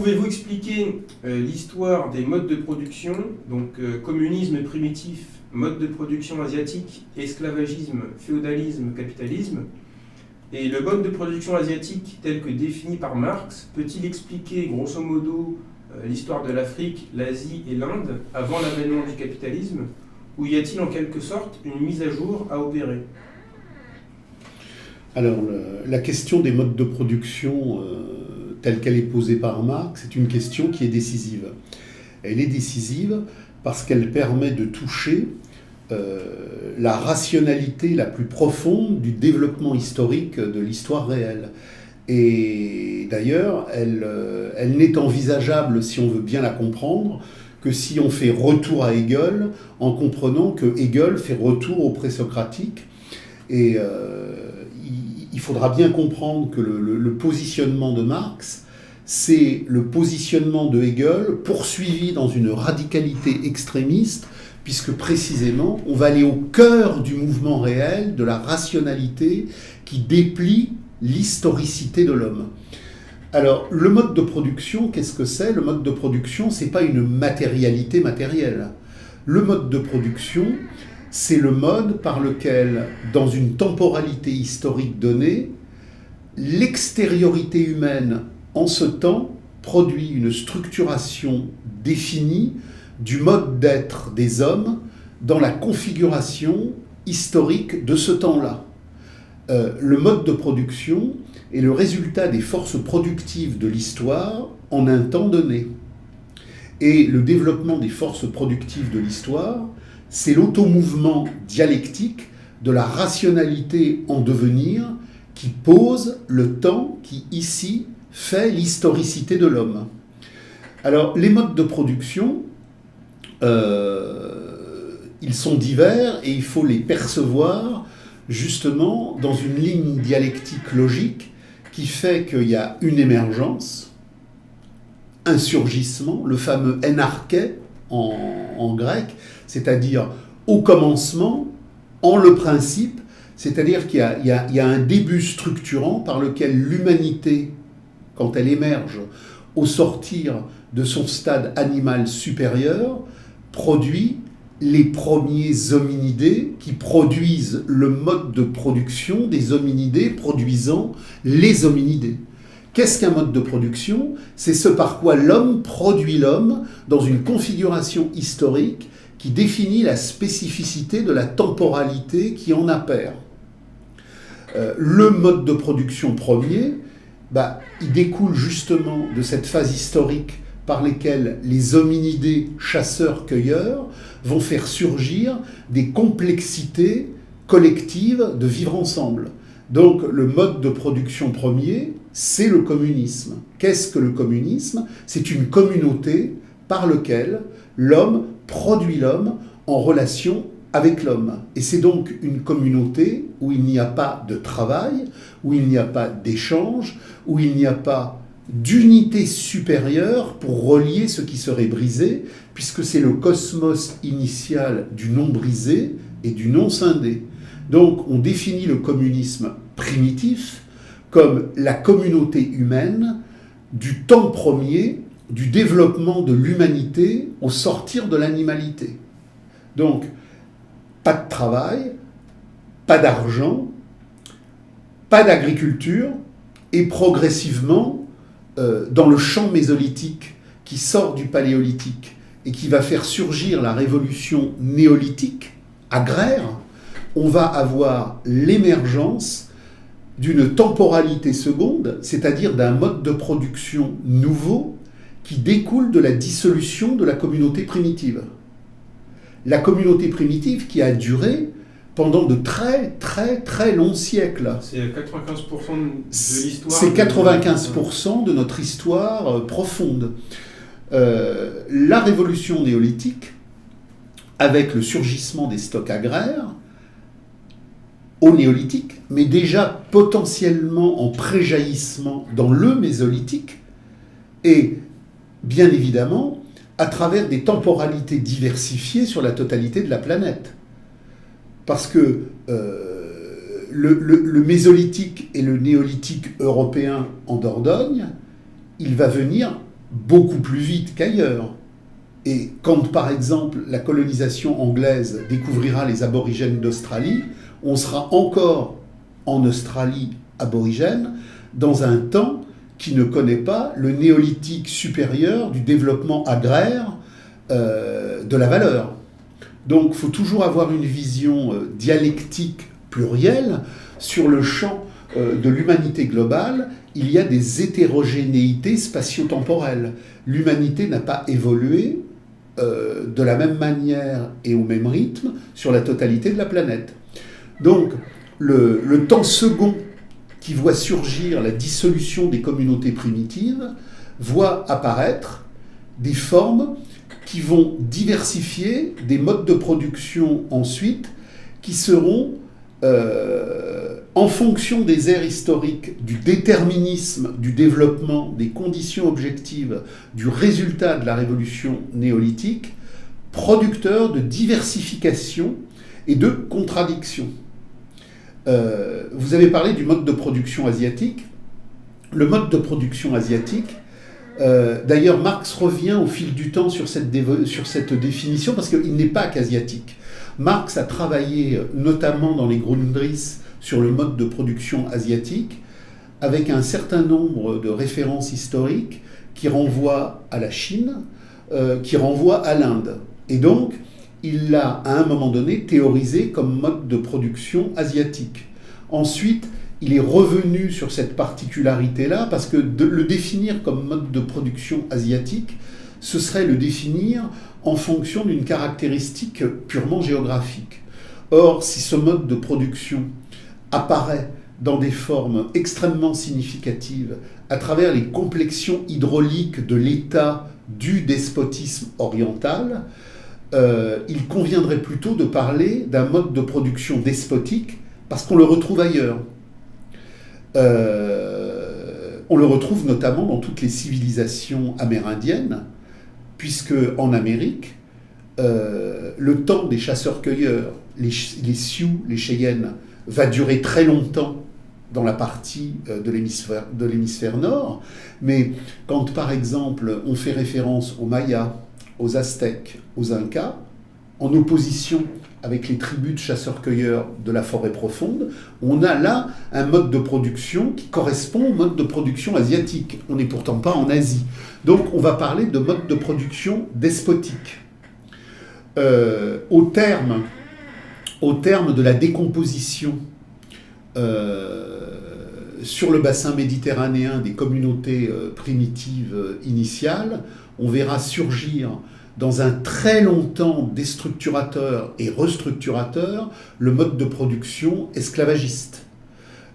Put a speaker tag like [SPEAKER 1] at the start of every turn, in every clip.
[SPEAKER 1] pouvez-vous expliquer l'histoire des modes de production, donc communisme primitif, mode de production asiatique, esclavagisme, féodalisme, capitalisme, et le mode de production asiatique tel que défini par Marx peut-il expliquer grosso modo l'histoire de l'Afrique, l'Asie et l'Inde avant l'avènement du capitalisme, ou y a-t-il en quelque sorte une mise à jour à opérer ?
[SPEAKER 2] Alors, la question des modes de production telle qu'elle est posée par Marx, c'est une question qui est décisive. Elle est décisive parce qu'elle permet de toucher la rationalité la plus profonde du développement historique de l'histoire réelle. Et d'ailleurs, elle n'est envisageable, si on veut bien la comprendre, que si on fait retour à Hegel, en comprenant que Hegel fait retour au présocratique. Et il faudra bien comprendre que le positionnement de Marx, c'est le positionnement de Hegel poursuivi dans une radicalité extrémiste, puisque précisément, on va aller au cœur du mouvement réel, de la rationalité qui déplie l'historicité de l'homme. Alors, le mode de production, qu'est-ce que c'est ? Le mode de production, c'est pas une matérialité matérielle. Le mode de production, c'est le mode par lequel, dans une temporalité historique donnée, l'extériorité humaine, en ce temps, produit une structuration définie du mode d'être des hommes dans la configuration historique de ce temps-là. Le mode de production est le résultat des forces productives de l'histoire en un temps donné. Et le développement des forces productives de l'histoire, c'est l'automouvement dialectique de la rationalité en devenir qui pose le temps qui, ici, fait l'historicité de l'homme. Alors, les modes de production, ils sont divers et il faut les percevoir justement dans une ligne dialectique logique qui fait qu'il y a une émergence, un surgissement, le fameux enarché en grec, c'est-à-dire au commencement, en le principe, c'est-à-dire qu'il y a un début structurant par lequel l'humanité, quand elle émerge au sortir de son stade animal supérieur, produit les premiers hominidés qui produisent le mode de production des hominidés produisant les hominidés. Qu'est-ce qu'un mode de production ? C'est ce par quoi l'homme produit l'homme dans une configuration historique qui définit la spécificité de la temporalité qui en appert. Le mode de production premier, il découle justement de cette phase historique par laquelle les hominidés chasseurs-cueilleurs vont faire surgir des complexités collectives de vivre ensemble. Donc le mode de production premier, c'est le communisme. Qu'est-ce que le communisme ? C'est une communauté par laquelle l'homme produit l'homme en relation avec l'homme. Et c'est donc une communauté où il n'y a pas de travail, où il n'y a pas d'échange, où il n'y a pas d'unité supérieure pour relier ce qui serait brisé, puisque c'est le cosmos initial du non brisé et du non scindé. Donc on définit le communisme primitif comme la communauté humaine du temps premier, du développement de l'humanité au sortir de l'animalité. Donc, pas de travail, pas d'argent, pas d'agriculture, et progressivement, dans le champ mésolithique qui sort du paléolithique et qui va faire surgir la révolution néolithique, agraire, on va avoir l'émergence d'une temporalité seconde, c'est-à-dire d'un mode de production nouveau qui découle de la dissolution de la communauté primitive. La communauté primitive qui a duré pendant de très très très longs siècles.
[SPEAKER 1] C'est 95% de l'histoire.
[SPEAKER 2] C'est 95% de notre histoire profonde. La révolution néolithique, avec le surgissement des stocks agraires, au néolithique, mais déjà potentiellement en préjaillissement dans le mésolithique, et bien évidemment à travers des temporalités diversifiées sur la totalité de la planète. Parce que le mésolithique et le néolithique européen en Dordogne, il va venir beaucoup plus vite qu'ailleurs. Et quand, par exemple, la colonisation anglaise découvrira les aborigènes d'Australie, on sera encore en Australie aborigène dans un temps qui ne connaît pas le néolithique supérieur du développement agraire de la valeur. Donc il faut toujours avoir une vision dialectique plurielle sur le champ de l'humanité globale. Il y a des hétérogénéités spatio-temporelles. L'humanité n'a pas évolué de la même manière et au même rythme sur la totalité de la planète. Donc le temps second qui voit surgir la dissolution des communautés primitives voit apparaître des formes qui vont diversifier des modes de production ensuite, qui seront, en fonction des ères historiques, du déterminisme, du développement, des conditions objectives, du résultat de la révolution néolithique, producteurs de diversification et de contradiction. Vous avez parlé du mode de production asiatique. Le mode de production asiatique, d'ailleurs Marx revient au fil du temps sur cette définition parce qu'il n'est pas qu'asiatique. Marx a travaillé notamment dans les Grundrisse sur le mode de production asiatique avec un certain nombre de références historiques qui renvoient à la Chine, qui renvoient à l'Inde. Et donc, il l'a à un moment donné théorisé comme mode de production asiatique. Ensuite, il est revenu sur cette particularité-là parce que le définir comme mode de production asiatique, ce serait le définir en fonction d'une caractéristique purement géographique. Or, si ce mode de production apparaît dans des formes extrêmement significatives à travers les complexions hydrauliques de l'État du despotisme oriental, il conviendrait plutôt de parler d'un mode de production despotique parce qu'on le retrouve ailleurs. On le retrouve notamment dans toutes les civilisations amérindiennes, puisque en Amérique, le temps des chasseurs-cueilleurs, les Sioux, les Cheyennes, va durer très longtemps dans la partie de l'hémisphère nord, mais quand par exemple on fait référence aux Mayas, aux Aztèques, aux Incas, en opposition avec les tribus de chasseurs-cueilleurs de la forêt profonde, on a là un mode de production qui correspond au mode de production asiatique. On n'est pourtant pas en Asie. Donc on va parler de mode de production despotique. Au terme de la décomposition sur le bassin méditerranéen des communautés primitives initiales, on verra surgir dans un très long temps déstructurateur et restructurateur le mode de production esclavagiste.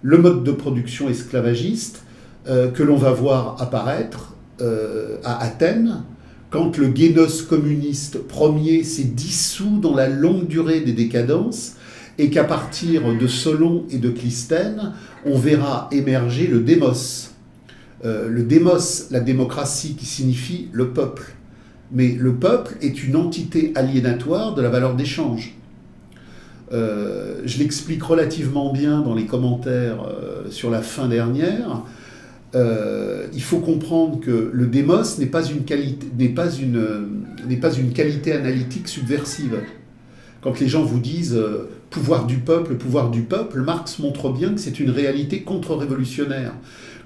[SPEAKER 2] Le mode de production esclavagiste que l'on va voir apparaître à Athènes, quand le génos communiste premier s'est dissous dans la longue durée des décadences, et qu'à partir de Solon et de Clisthène, on verra émerger le démos. Le démos, la démocratie qui signifie le peuple. Mais le peuple est une entité aliénatoire de la valeur d'échange. Je l'explique relativement bien dans les commentaires sur la fin dernière. Il faut comprendre que le démos n'est pas une qualité analytique subversive. Quand les gens vous disent pouvoir du peuple, Marx montre bien que c'est une réalité contre-révolutionnaire.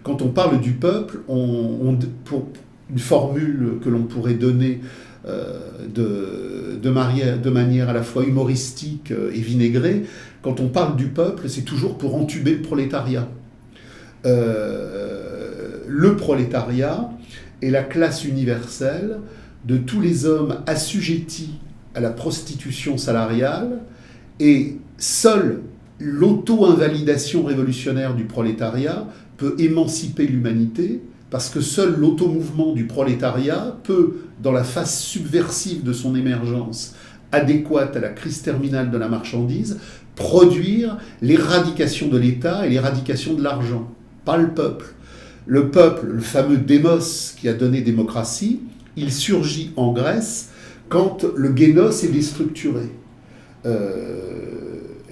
[SPEAKER 2] Quand on parle du peuple, pour une formule que l'on pourrait donner de manière à la fois humoristique et vinaigrée, quand on parle du peuple, c'est toujours pour entuber le prolétariat. Le prolétariat est la classe universelle de tous les hommes assujettis à la prostitution salariale, et seule l'auto-invalidation révolutionnaire du prolétariat peut émanciper l'humanité, parce que seul l'automouvement du prolétariat peut, dans la phase subversive de son émergence, adéquate à la crise terminale de la marchandise, produire l'éradication de l'État et l'éradication de l'argent, pas le peuple. Le peuple, le fameux démos qui a donné démocratie, il surgit en Grèce quand le génos est déstructuré.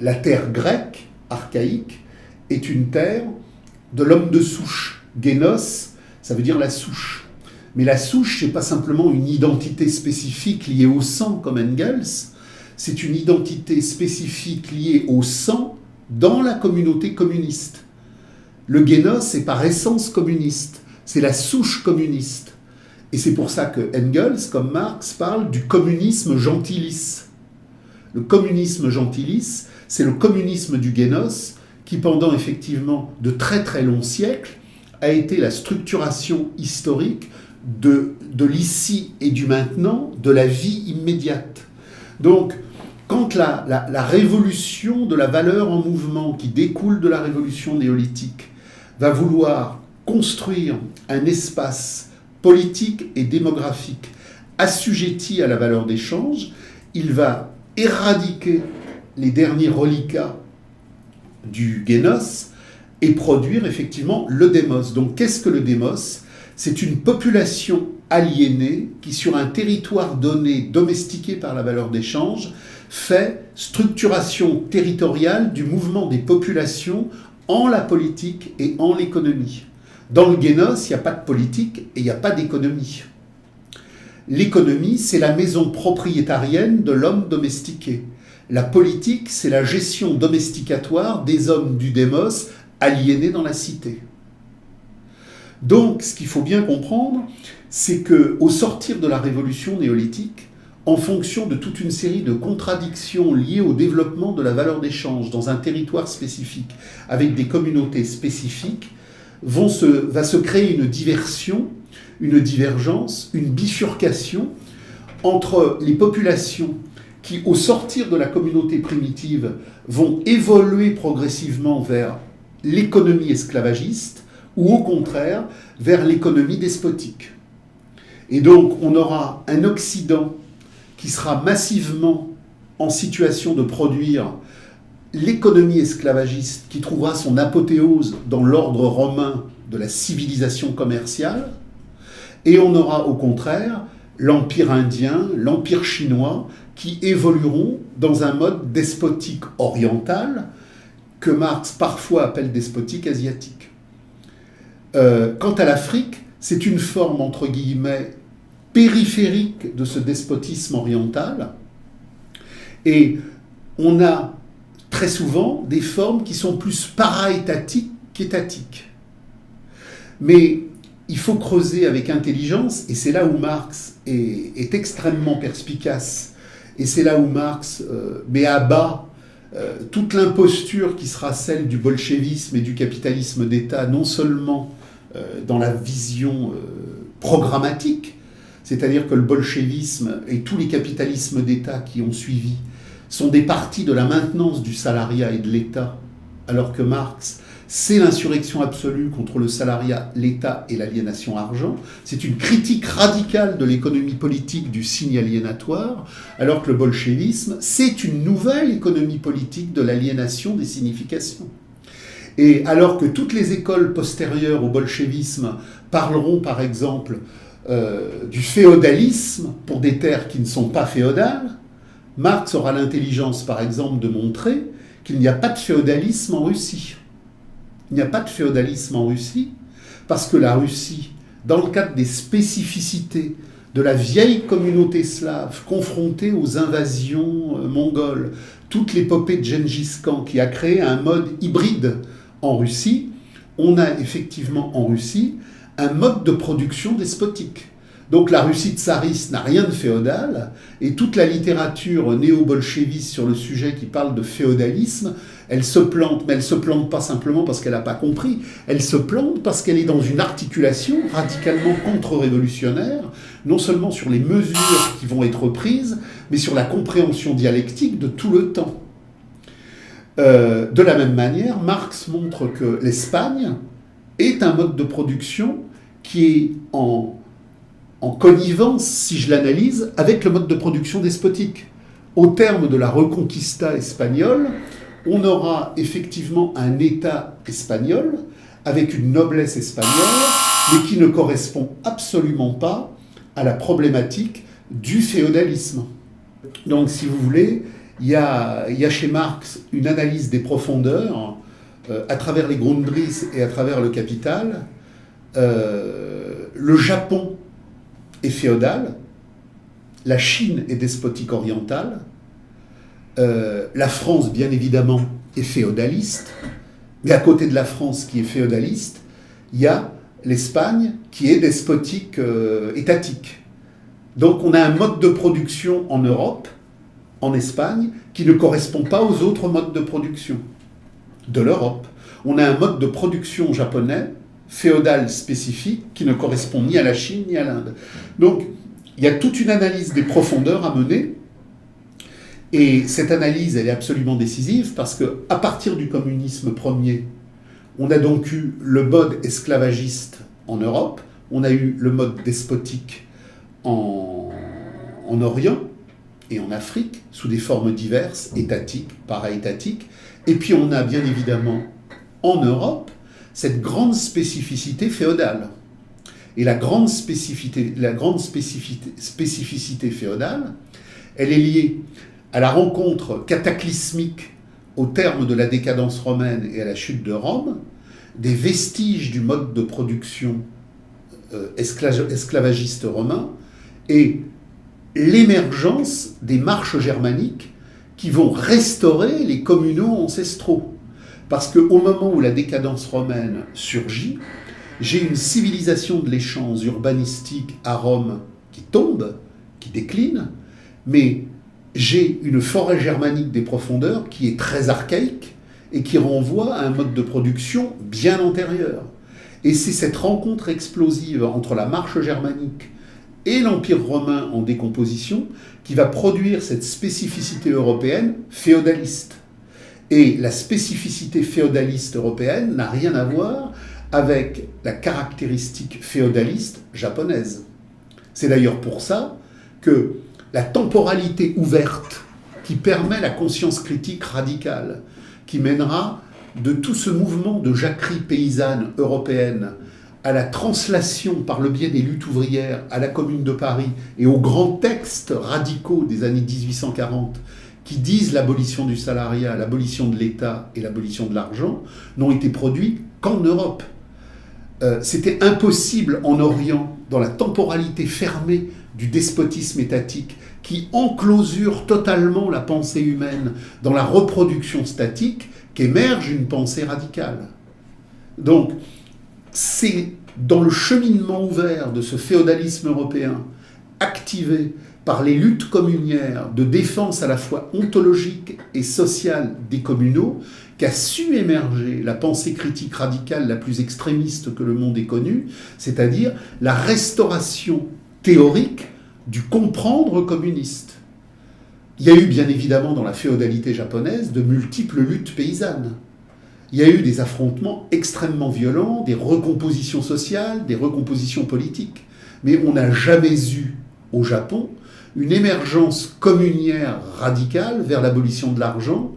[SPEAKER 2] La terre grecque, archaïque, est une terre de l'homme de souche. Génos, ça veut dire la souche. Mais la souche, c'est pas simplement une identité spécifique liée au sang, comme Engels, c'est une identité spécifique liée au sang dans la communauté communiste. Le génos est par essence communiste, c'est la souche communiste. Et c'est pour ça que Engels, comme Marx, parle du communisme gentilis. Le communisme gentilis, c'est le communisme du génos qui, pendant effectivement de très très longs siècles, a été la structuration historique de l'ici et du maintenant, de la vie immédiate. Donc, quand la révolution de la valeur en mouvement qui découle de la révolution néolithique va vouloir construire un espace politique et démographique assujetti à la valeur d'échange, il va éradiquer les derniers reliquats du génos et produire effectivement le démos. Donc qu'est-ce que le démos ? C'est une population aliénée qui, sur un territoire donné, domestiqué par la valeur d'échange, fait structuration territoriale du mouvement des populations en la politique et en l'économie. Dans le génos, il n'y a pas de politique et il n'y a pas d'économie. L'économie, c'est la maison propriétarienne de l'homme domestiqué. La politique, c'est la gestion domesticatoire des hommes du démos aliénés dans la cité. Donc, ce qu'il faut bien comprendre, c'est qu'au sortir de la révolution néolithique, en fonction de toute une série de contradictions liées au développement de la valeur d'échange dans un territoire spécifique, avec des communautés spécifiques, va se créer une diversion, une divergence, une bifurcation entre les populations qui, au sortir de la communauté primitive, vont évoluer progressivement vers l'économie esclavagiste, ou au contraire, vers l'économie despotique. Et donc, on aura un Occident qui sera massivement en situation de produire l'économie esclavagiste qui trouvera son apothéose dans l'ordre romain de la civilisation commerciale, et on aura au contraire l'empire indien, l'empire chinois, qui évolueront dans un mode despotique oriental que Marx parfois appelle despotique asiatique. Quant à l'Afrique, c'est une forme, entre guillemets, périphérique de ce despotisme oriental, et on a très souvent des formes qui sont plus para-étatiques qu'étatiques. Mais il faut creuser avec intelligence, et c'est là où Marx est extrêmement perspicace, et c'est là où Marx met à bas toute l'imposture qui sera celle du bolchevisme et du capitalisme d'État, non seulement dans la vision programmatique, c'est-à-dire que le bolchevisme et tous les capitalismes d'État qui ont suivi sont des parties de la maintenance du salariat et de l'État, alors que Marx, c'est l'insurrection absolue contre le salariat, l'État et l'aliénation argent. C'est une critique radicale de l'économie politique du signe aliénatoire, alors que le bolchevisme, c'est une nouvelle économie politique de l'aliénation des significations. Et alors que toutes les écoles postérieures au bolchevisme parleront, par exemple, du féodalisme pour des terres qui ne sont pas féodales, Marx aura l'intelligence, par exemple, de montrer qu'il n'y a pas de féodalisme en Russie. Il n'y a pas de féodalisme en Russie parce que la Russie, dans le cadre des spécificités de la vieille communauté slave confrontée aux invasions mongoles, toute l'épopée de Gengis Khan qui a créé un mode hybride en Russie, on a effectivement en Russie un mode de production despotique. Donc la Russie tsariste n'a rien de féodal, et toute la littérature néo-bolchéviste sur le sujet qui parle de féodalisme, elle se plante, mais elle ne se plante pas simplement parce qu'elle n'a pas compris, elle se plante parce qu'elle est dans une articulation radicalement contre-révolutionnaire, non seulement sur les mesures qui vont être prises, mais sur la compréhension dialectique de tout le temps. De la même manière, Marx montre que l'Espagne est un mode de production qui est en connivence, si je l'analyse, avec le mode de production despotique. Au terme de la Reconquista espagnole, on aura effectivement un État espagnol avec une noblesse espagnole, mais qui ne correspond absolument pas à la problématique du féodalisme. Donc, si vous voulez, il y a chez Marx une analyse des profondeurs à travers les Grundrisse et à travers le Capital. Le Japon est féodale, la Chine est despotique orientale, la France, bien évidemment, est féodaliste, mais à côté de la France qui est féodaliste, il y a l'Espagne qui est despotique étatique. Donc on a un mode de production en Europe, en Espagne, qui ne correspond pas aux autres modes de production de l'Europe. On a un mode de production japonais, féodal spécifique, qui ne correspond ni à la Chine ni à l'Inde. Donc il y a toute une analyse des profondeurs à mener, et cette analyse, elle est absolument décisive, parce qu'à partir du communisme premier, on a donc eu le mode esclavagiste en Europe, on a eu le mode despotique en Orient et en Afrique, sous des formes diverses, étatiques, para-étatiques, et puis on a bien évidemment en Europe cette grande spécificité féodale. Et la grande spécificité féodale, elle est liée à la rencontre cataclysmique au terme de la décadence romaine et à la chute de Rome, des vestiges du mode de production esclavagiste romain et l'émergence des marches germaniques qui vont restaurer les communaux ancestraux. Parce qu'au moment où la décadence romaine surgit, j'ai une civilisation de l'échange urbanistique à Rome qui tombe, qui décline, mais j'ai une forêt germanique des profondeurs qui est très archaïque et qui renvoie à un mode de production bien antérieur. Et c'est cette rencontre explosive entre la marche germanique et l'Empire romain en décomposition qui va produire cette spécificité européenne féodaliste. Et la spécificité féodaliste européenne n'a rien à voir avec la caractéristique féodaliste japonaise. C'est d'ailleurs pour ça que la temporalité ouverte qui permet la conscience critique radicale, qui mènera de tout ce mouvement de jacquerie paysanne européenne à la translation par le biais des luttes ouvrières à la Commune de Paris et aux grands textes radicaux des années 1840 qui disent l'abolition du salariat, l'abolition de l'État et l'abolition de l'argent, n'ont été produits qu'en Europe. C'était impossible en Orient, dans la temporalité fermée du despotisme étatique, qui enclosure totalement la pensée humaine dans la reproduction statique, qu'émerge une pensée radicale. Donc, c'est dans le cheminement ouvert de ce féodalisme européen, activé par les luttes communières de défense à la fois ontologique et sociale des communaux, qu'a su émerger la pensée critique radicale la plus extrémiste que le monde ait connue, c'est-à-dire la restauration théorique du comprendre communiste. Il y a eu bien évidemment dans la féodalité japonaise de multiples luttes paysannes. Il y a eu des affrontements extrêmement violents, des recompositions sociales, des recompositions politiques. Mais on n'a jamais eu au Japon une émergence communiaire radicale vers l'abolition de l'argent.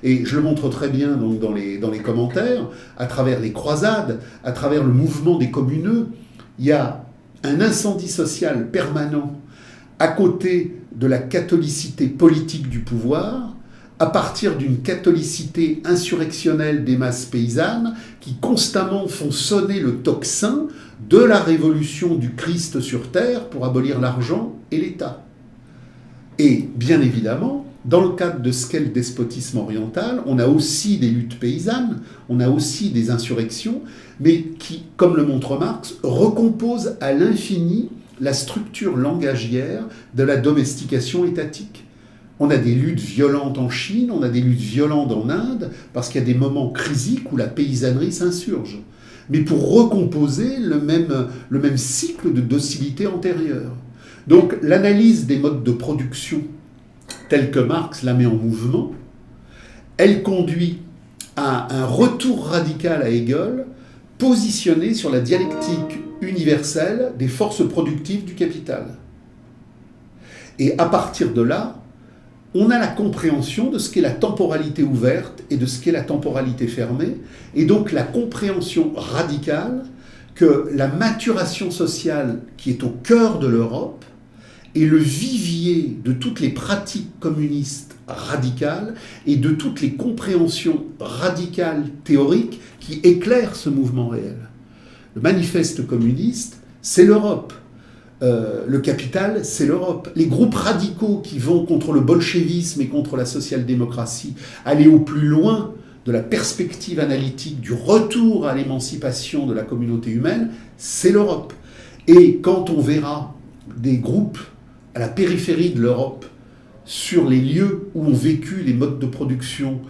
[SPEAKER 2] Et je le montre très bien donc, dans les commentaires, à travers les croisades, à travers le mouvement des communeux. Il y a un incendie social permanent à côté de la catholicité politique du pouvoir, à partir d'une catholicité insurrectionnelle des masses paysannes qui constamment font sonner le tocsin de la révolution du Christ sur terre pour abolir l'argent et l'État. Et bien évidemment, dans le cadre de ce qu'est le despotisme oriental, on a aussi des luttes paysannes, on a aussi des insurrections, mais qui, comme le montre Marx, recomposent à l'infini la structure langagière de la domestication étatique. On a des luttes violentes en Chine, on a des luttes violentes en Inde, parce qu'il y a des moments crisiques où la paysannerie s'insurge. Mais pour recomposer le même cycle de docilité antérieure. Donc l'analyse des modes de production, telle que Marx la met en mouvement, elle conduit à un retour radical à Hegel, positionné sur la dialectique universelle des forces productives du capital. Et à partir de là, on a la compréhension de ce qu'est la temporalité ouverte et de ce qu'est la temporalité fermée, et donc la compréhension radicale que la maturation sociale qui est au cœur de l'Europe est le vivier de toutes les pratiques communistes radicales et de toutes les compréhensions radicales théoriques qui éclairent ce mouvement réel. Le manifeste communiste, c'est l'Europe. le capital, c'est l'Europe. Les groupes radicaux qui vont contre le bolchevisme et contre la social-démocratie, aller au plus loin de la perspective analytique du retour à l'émancipation de la communauté humaine, c'est l'Europe. Et quand on verra des groupes à la périphérie de l'Europe, sur les lieux où ont vécu les modes de production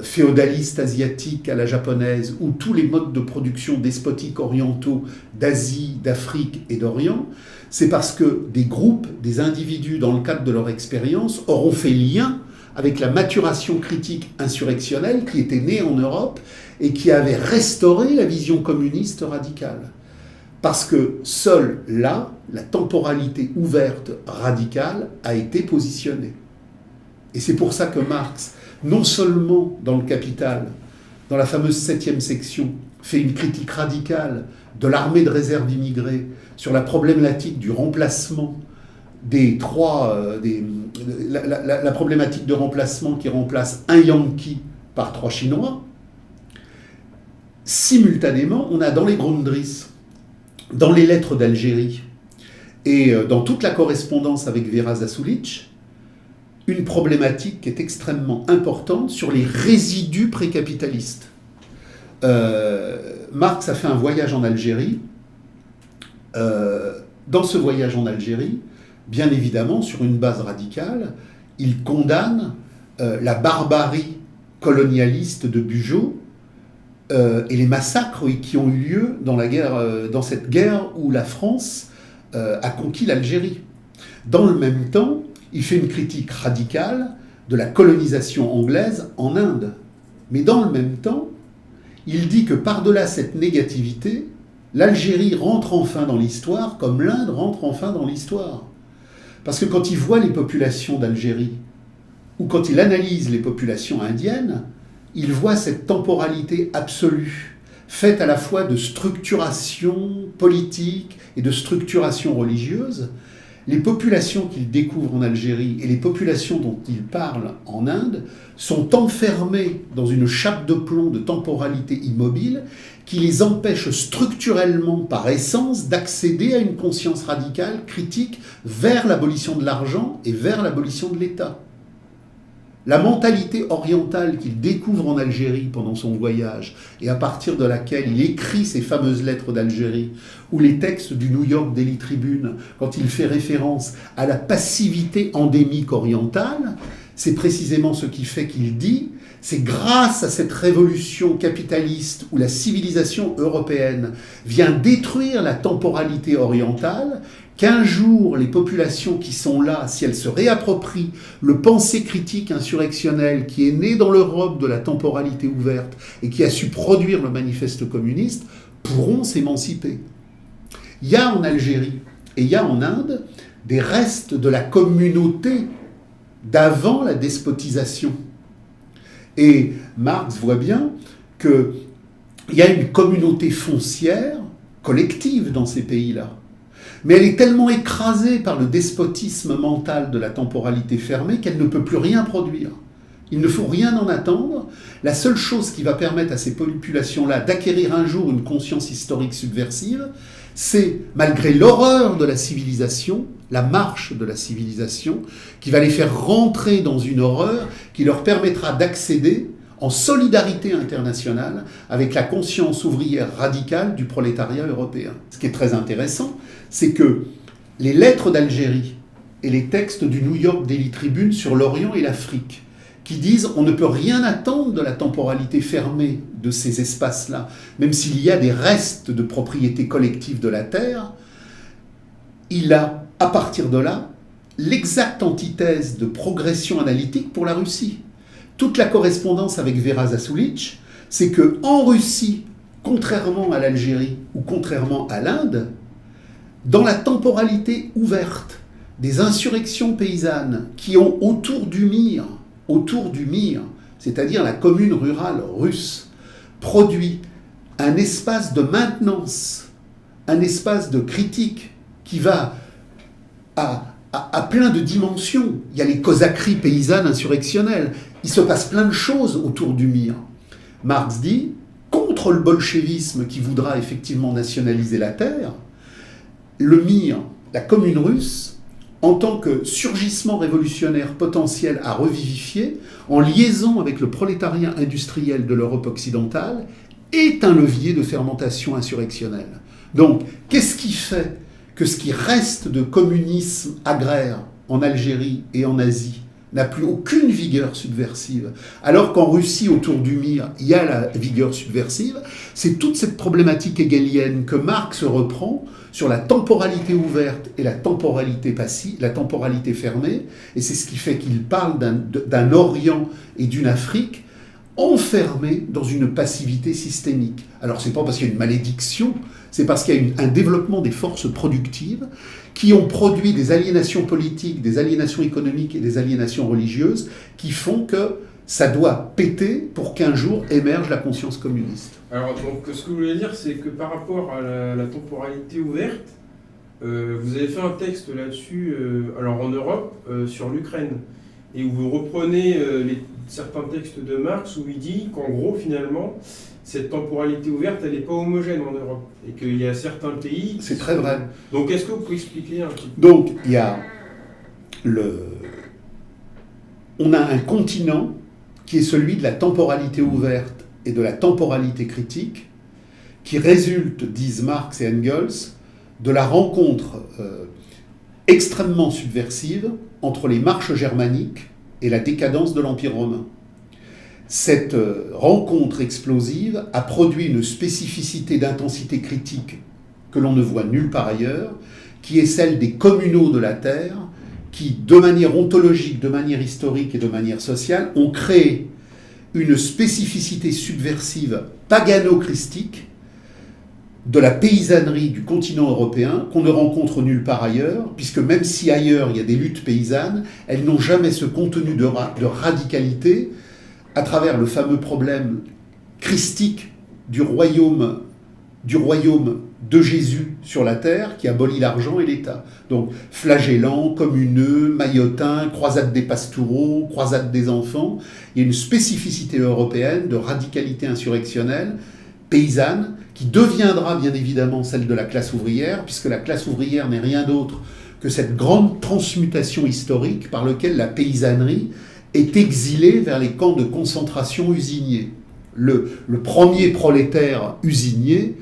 [SPEAKER 2] féodalistes asiatiques à la japonaise, ou tous les modes de production despotiques orientaux d'Asie, d'Afrique et d'Orient, c'est parce que des groupes, des individus, dans le cadre de leur expérience, auront fait lien avec la maturation critique insurrectionnelle qui était née en Europe et qui avait restauré la vision communiste radicale. Parce que seule là, la temporalité ouverte radicale a été positionnée. Et c'est pour ça que Marx, non seulement dans le Capital, dans la fameuse 7e section, fait une critique radicale de l'armée de réserve immigrée sur la problématique du remplacement la problématique de remplacement qui remplace un Yankee par 3 Chinois. Simultanément, on a dans les Grundrisse, dans les lettres d'Algérie et dans toute la correspondance avec Vera Zasulich, une problématique qui est extrêmement importante sur les résidus précapitalistes. Marx a fait un voyage en Algérie. Dans ce voyage en Algérie, bien évidemment, sur une base radicale, il condamne la barbarie colonialiste de Bugeaud et les massacres qui ont eu lieu dans cette guerre où la France a conquis l'Algérie. Dans le même temps, il fait une critique radicale de la colonisation anglaise en Inde. Mais dans le même temps, il dit que par-delà cette négativité, l'Algérie rentre enfin dans l'histoire comme l'Inde rentre enfin dans l'histoire. Parce que quand il voit les populations d'Algérie, ou quand il analyse les populations indiennes, il voit cette temporalité absolue, faite à la fois de structuration politique et de structuration religieuse. Les populations qu'il découvre en Algérie et les populations dont il parle en Inde sont enfermées dans une chape de plomb de temporalité immobile qui les empêche structurellement, par essence, d'accéder à une conscience radicale, critique, vers l'abolition de l'argent et vers l'abolition de l'État. La mentalité orientale qu'il découvre en Algérie pendant son voyage, et à partir de laquelle il écrit ces fameuses lettres d'Algérie, ou les textes du New York Daily Tribune, quand il fait référence à la passivité endémique orientale, c'est précisément ce qui fait qu'il dit « c'est grâce à cette révolution capitaliste où la civilisation européenne vient détruire la temporalité orientale », qu'un jour, les populations qui sont là, si elles se réapproprient le pensée critique insurrectionnel qui est né dans l'Europe de la temporalité ouverte et qui a su produire le manifeste communiste, pourront s'émanciper. Il y a en Algérie et il y a en Inde des restes de la communauté d'avant la despotisation. Et Marx voit bien qu'il y a une communauté foncière collective dans ces pays-là. Mais elle est tellement écrasée par le despotisme mental de la temporalité fermée qu'elle ne peut plus rien produire. Il ne faut rien en attendre. La seule chose qui va permettre à ces populations-là d'acquérir un jour une conscience historique subversive, c'est, malgré l'horreur de la civilisation, la marche de la civilisation, qui va les faire rentrer dans une horreur qui leur permettra d'accéder en solidarité internationale avec la conscience ouvrière radicale du prolétariat européen. Ce qui est très intéressant, c'est que les lettres d'Algérie et les textes du New York Daily Tribune sur l'Orient et l'Afrique, qui disent on ne peut rien attendre de la temporalité fermée de ces espaces-là, même s'il y a des restes de propriété collective de la terre, il a, à partir de là, l'exacte antithèse de progression analytique pour la Russie. Toute la correspondance avec Vera Zasulich, c'est qu'en Russie, contrairement à l'Algérie ou contrairement à l'Inde, dans la temporalité ouverte des insurrections paysannes qui ont autour du Mir, c'est-à-dire la commune rurale russe, produit un espace de maintenance, un espace de critique qui va à plein de dimensions. Il y a les cosaqueries paysannes insurrectionnelles. Il se passe plein de choses autour du Mir. Marx dit, contre le bolchevisme qui voudra effectivement nationaliser la terre, le Mir, la commune russe, en tant que surgissement révolutionnaire potentiel à revivifier, en liaison avec le prolétariat industriel de l'Europe occidentale, est un levier de fermentation insurrectionnelle. Donc, qu'est-ce qui fait que ce qui reste de communisme agraire en Algérie et en Asie n'a plus aucune vigueur subversive, alors qu'en Russie, autour du Mir, il y a la vigueur subversive? C'est toute cette problématique hegelienne que Marx reprend sur la temporalité ouverte et la temporalité passive, la temporalité fermée, et c'est ce qui fait qu'il parle d'un Orient et d'une Afrique enfermés dans une passivité systémique. Alors c'est pas parce qu'il y a une malédiction, c'est parce qu'il y a un développement des forces productives qui ont produit des aliénations politiques, des aliénations économiques et des aliénations religieuses qui font que ça doit péter pour qu'un jour émerge la conscience communiste.
[SPEAKER 1] Alors, donc, ce que vous voulez dire, c'est que par rapport à la temporalité ouverte, vous avez fait un texte là-dessus, alors en Europe, sur l'Ukraine, et où vous reprenez certains textes de Marx où il dit qu'en gros, finalement, cette temporalité ouverte, elle n'est pas homogène en Europe, et qu'il y a certains pays...
[SPEAKER 2] C'est très vrai.
[SPEAKER 1] Donc, est-ce que vous pouvez expliquer un petit peu?
[SPEAKER 2] Donc, il y a on a un continent qui est celui de la temporalité ouverte et de la temporalité critique, qui résulte, disent Marx et Engels, de la rencontre extrêmement subversive entre les marches germaniques et la décadence de l'Empire romain. Cette rencontre explosive a produit une spécificité d'intensité critique que l'on ne voit nulle part ailleurs, qui est celle des communaux de la Terre, qui, de manière ontologique, de manière historique et de manière sociale, ont créé une spécificité subversive pagano-christique de la paysannerie du continent européen qu'on ne rencontre nulle part ailleurs, puisque même si ailleurs il y a des luttes paysannes, elles n'ont jamais ce contenu de radicalité à travers le fameux problème christique du royaume de Jésus sur la terre qui abolit l'argent et l'État. Donc flagellant, communeux, maillotin, croisade des pastoureaux, croisade des enfants, il y a une spécificité européenne de radicalité insurrectionnelle, paysanne, qui deviendra bien évidemment celle de la classe ouvrière, puisque la classe ouvrière n'est rien d'autre que cette grande transmutation historique par laquelle la paysannerie est exilée vers les camps de concentration usiniers. Le premier prolétaire usinier,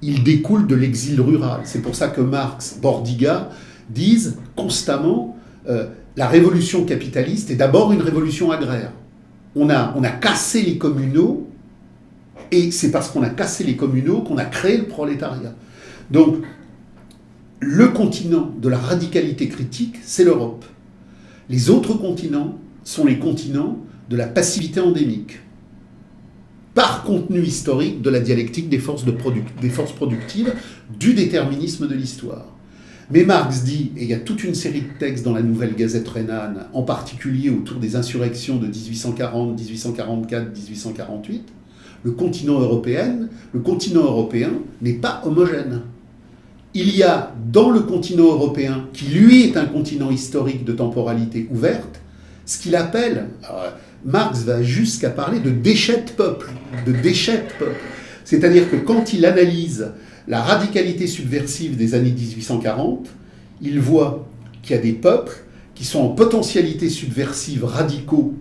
[SPEAKER 2] il découle de l'exil rural. C'est pour ça que Marx, Bordiga disent constamment la révolution capitaliste est d'abord une révolution agraire. On a cassé les communaux, et c'est parce qu'on a cassé les communaux qu'on a créé le prolétariat. Donc, le continent de la radicalité critique, c'est l'Europe. Les autres continents sont les continents de la passivité endémique, par contenu historique de la dialectique des forces productives, du déterminisme de l'histoire. Mais Marx dit, et il y a toute une série de textes dans la Nouvelle Gazette rhénane, en particulier autour des insurrections de 1840, 1844, 1848, le continent européen n'est pas homogène. Il y a dans le continent européen, qui lui est un continent historique de temporalité ouverte, ce qu'il appelle, Marx va jusqu'à parler de déchets de peuple, C'est-à-dire que quand il analyse la radicalité subversive des années 1840, il voit qu'il y a des peuples qui sont en potentialité subversive radicaux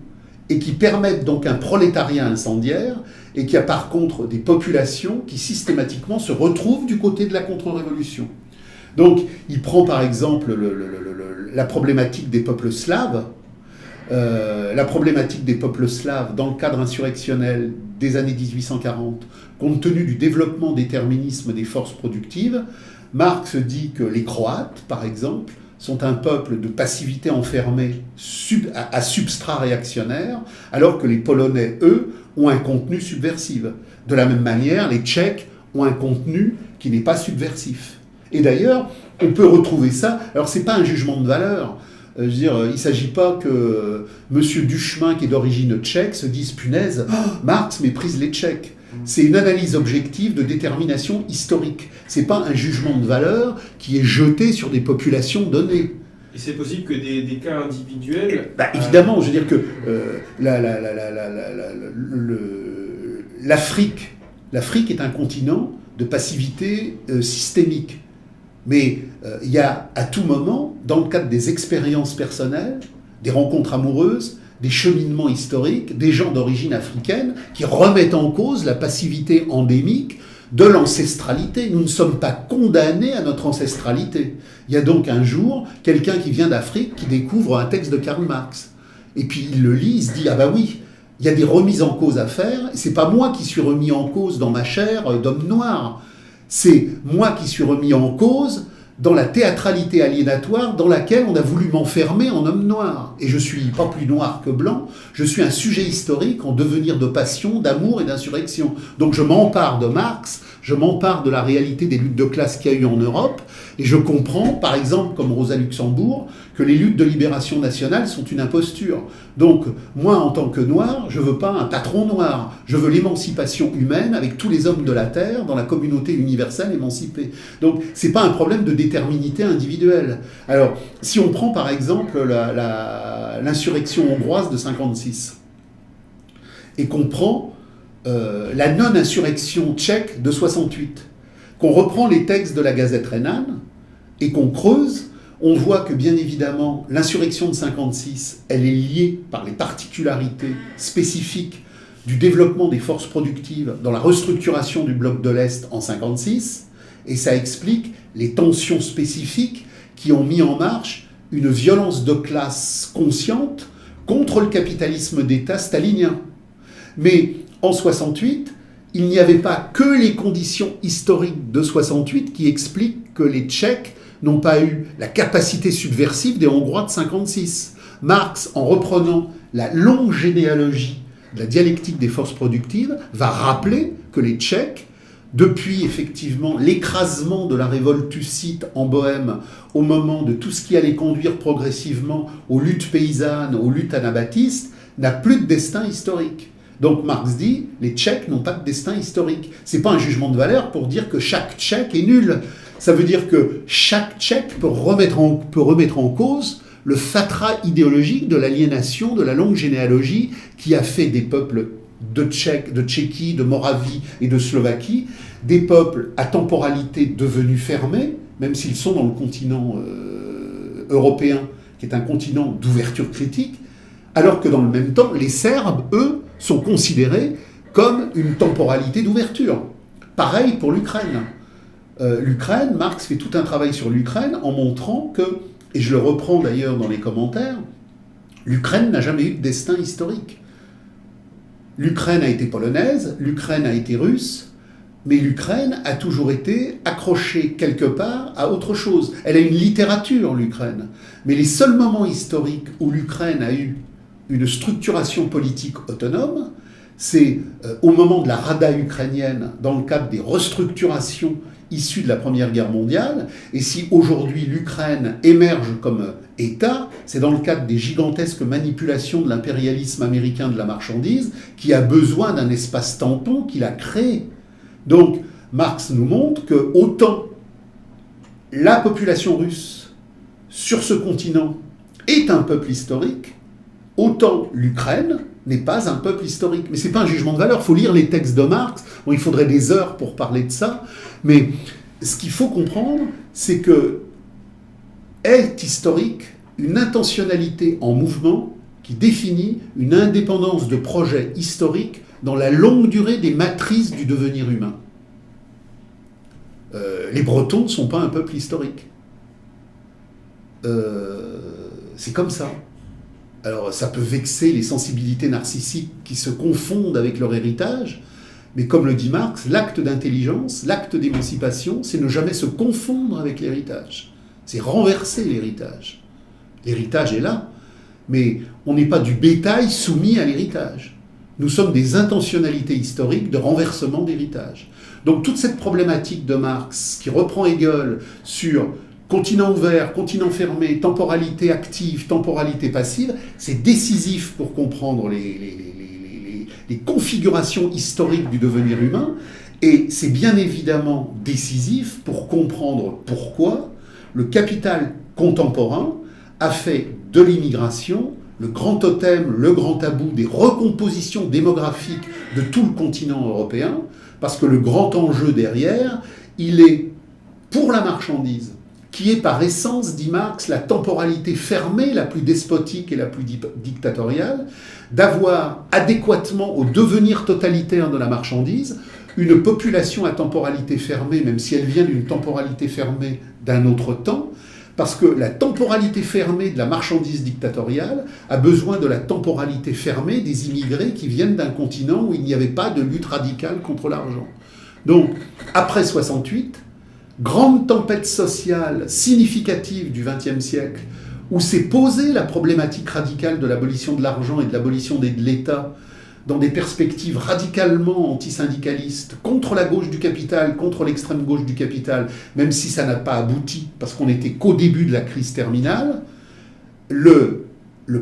[SPEAKER 2] et qui permettent donc un prolétariat incendiaire, et qu'il y a par contre des populations qui systématiquement se retrouvent du côté de la contre-révolution. Donc il prend par exemple la problématique des peuples slaves, dans le cadre insurrectionnel des années 1840, compte tenu du développement déterminisme des forces productives. Marx dit que les Croates, par exemple, sont un peuple de passivité enfermée à substrat réactionnaire, alors que les Polonais, eux, ont un contenu subversif. De la même manière, les Tchèques ont un contenu qui n'est pas subversif. Et d'ailleurs, on peut retrouver ça. Alors, ce n'est pas un jugement de valeur. Je veux dire, il ne s'agit pas que M. Duchemin, qui est d'origine tchèque, se dise « punaise, Marx méprise les Tchèques ». C'est une analyse objective de détermination historique. Ce n'est pas un jugement de valeur qui est jeté sur des populations données.
[SPEAKER 1] Et c'est possible que des cas individuels...
[SPEAKER 2] Évidemment, je veux dire que l'Afrique est un continent de passivité systémique. Mais il y a à tout moment, dans le cadre des expériences personnelles, des rencontres amoureuses, des cheminements historiques, des gens d'origine africaine qui remettent en cause la passivité endémique de l'ancestralité. Nous ne sommes pas condamnés à notre ancestralité. Il y a donc un jour quelqu'un qui vient d'Afrique qui découvre un texte de Karl Marx. Et puis il le lit, il se dit « Ah bah oui, il y a des remises en cause à faire. Et c'est pas moi qui suis remis en cause dans ma chair d'homme noir. C'est moi qui suis remis en cause dans la théâtralité aliénatoire dans laquelle on a voulu m'enfermer en homme noir. Et je suis pas plus noir que blanc, je suis un sujet historique en devenir de passion, d'amour et d'insurrection. Donc je m'empare de Marx, je m'empare de la réalité des luttes de classe qu'il y a eu en Europe, et je comprends, par exemple, comme Rosa Luxembourg, que les luttes de libération nationale sont une imposture. Donc, moi, en tant que noir, je veux pas un patron noir, je veux l'émancipation humaine avec tous les hommes de la Terre dans la communauté universelle émancipée. Donc, c'est pas un problème de déterminité individuelle. Alors, si on prend, par exemple, l'insurrection hongroise de 56, et qu'on prend la non-insurrection tchèque de 68, qu'on reprend les textes de la Gazette rhénane et qu'on creuse, on voit que bien évidemment l'insurrection de 56, elle est liée par les particularités spécifiques du développement des forces productives dans la restructuration du bloc de l'Est en 56, et ça explique les tensions spécifiques qui ont mis en marche une violence de classe consciente contre le capitalisme d'État stalinien. Mais en 68, il n'y avait pas que les conditions historiques de 68 qui expliquent que les Tchèques n'ont pas eu la capacité subversive des Hongrois de 56. Marx, en reprenant la longue généalogie de la dialectique des forces productives, va rappeler que les Tchèques, depuis effectivement l'écrasement de la révolte hussite en Bohème, au moment de tout ce qui allait conduire progressivement aux luttes paysannes, aux luttes anabaptistes, n'a plus de destin historique. Donc Marx dit, les Tchèques n'ont pas de destin historique. C'est pas un jugement de valeur pour dire que chaque Tchèque est nul. Ça veut dire que chaque Tchèque peut remettre en cause le fatras idéologique de l'aliénation de la longue généalogie qui a fait des peuples de Tchéquie, de Moravie et de Slovaquie, des peuples à temporalité devenus fermés, même s'ils sont dans le continent européen, qui est un continent d'ouverture critique, alors que dans le même temps, les Serbes, eux, sont considérés comme une temporalité d'ouverture. Pareil pour l'Ukraine. L'Ukraine, Marx fait tout un travail sur l'Ukraine en montrant que, et je le reprends d'ailleurs dans les commentaires, l'Ukraine n'a jamais eu de destin historique. L'Ukraine a été polonaise, l'Ukraine a été russe, mais l'Ukraine a toujours été accrochée quelque part à autre chose. Elle a une littérature, l'Ukraine. Mais les seuls moments historiques où l'Ukraine a eu une structuration politique autonome, c'est au moment de la Rada ukrainienne, dans le cadre des restructurations issues de la Première Guerre mondiale, et si aujourd'hui l'Ukraine émerge comme État, c'est dans le cadre des gigantesques manipulations de l'impérialisme américain de la marchandise, qui a besoin d'un espace tampon qu'il a créé. Donc Marx nous montre que autant la population russe sur ce continent est un peuple historique, autant l'Ukraine n'est pas un peuple historique. Mais ce n'est pas un jugement de valeur, il faut lire les textes de Marx. Bon, il faudrait des heures pour parler de ça, mais ce qu'il faut comprendre, c'est que est historique une intentionnalité en mouvement qui définit une indépendance de projet historique dans la longue durée des matrices du devenir humain. Les Bretons ne sont pas un peuple historique. C'est comme ça. Alors ça peut vexer les sensibilités narcissiques qui se confondent avec leur héritage, mais comme le dit Marx, l'acte d'intelligence, l'acte d'émancipation, c'est ne jamais se confondre avec l'héritage. C'est renverser l'héritage. L'héritage est là, mais on n'est pas du bétail soumis à l'héritage. Nous sommes des intentionnalités historiques de renversement d'héritage. Donc toute cette problématique de Marx, qui reprend Hegel sur continent ouvert, continent fermé, temporalité active, temporalité passive, c'est décisif pour comprendre les configurations historiques du devenir humain, et c'est bien évidemment décisif pour comprendre pourquoi le capital contemporain a fait de l'immigration le grand totem, le grand tabou des recompositions démographiques de tout le continent européen, parce que le grand enjeu derrière, il est pour la marchandise, qui est par essence, dit Marx, la temporalité fermée, la plus despotique et la plus dictatoriale, d'avoir adéquatement au devenir totalitaire de la marchandise une population à temporalité fermée, même si elle vient d'une temporalité fermée d'un autre temps, parce que la temporalité fermée de la marchandise dictatoriale a besoin de la temporalité fermée des immigrés qui viennent d'un continent où il n'y avait pas de lutte radicale contre l'argent. Donc, après 68, grande tempête sociale significative du XXe siècle, où s'est posée la problématique radicale de l'abolition de l'argent et de l'abolition de l'État dans des perspectives radicalement antisyndicalistes, contre la gauche du capital, contre l'extrême gauche du capital, même si ça n'a pas abouti, parce qu'on n'était qu'au début de la crise terminale, le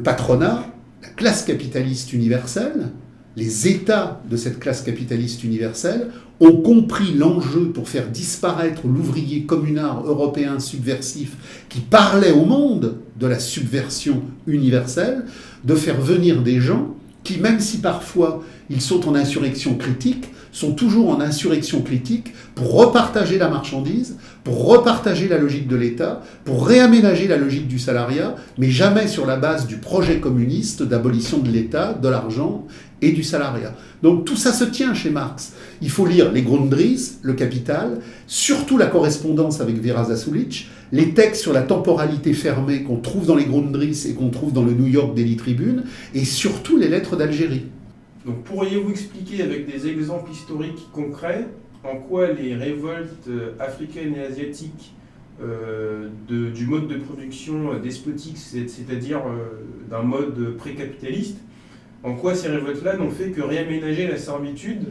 [SPEAKER 2] patronat, la classe capitaliste universelle, les États de cette classe capitaliste universelle ont compris l'enjeu pour faire disparaître l'ouvrier communard européen subversif qui parlait au monde de la subversion universelle, de faire venir des gens qui, même si parfois ils sont en insurrection critique, sont toujours en insurrection critique pour repartager la marchandise, pour repartager la logique de l'État, pour réaménager la logique du salariat, mais jamais sur la base du projet communiste d'abolition de l'État, de l'argent et du salariat. Donc tout ça se tient chez Marx. Il faut lire les Grundrisse, le Capital, surtout la correspondance avec Vera Zasulich, les textes sur la temporalité fermée qu'on trouve dans les Grundrisse et qu'on trouve dans le New York Daily Tribune, et surtout les lettres d'Algérie.
[SPEAKER 1] Donc pourriez-vous expliquer avec des exemples historiques concrets en quoi les révoltes africaines et asiatiques du mode de production despotique, c'est-à-dire d'un mode pré-capitaliste, en quoi ces révoltes-là n'ont fait que réaménager la servitude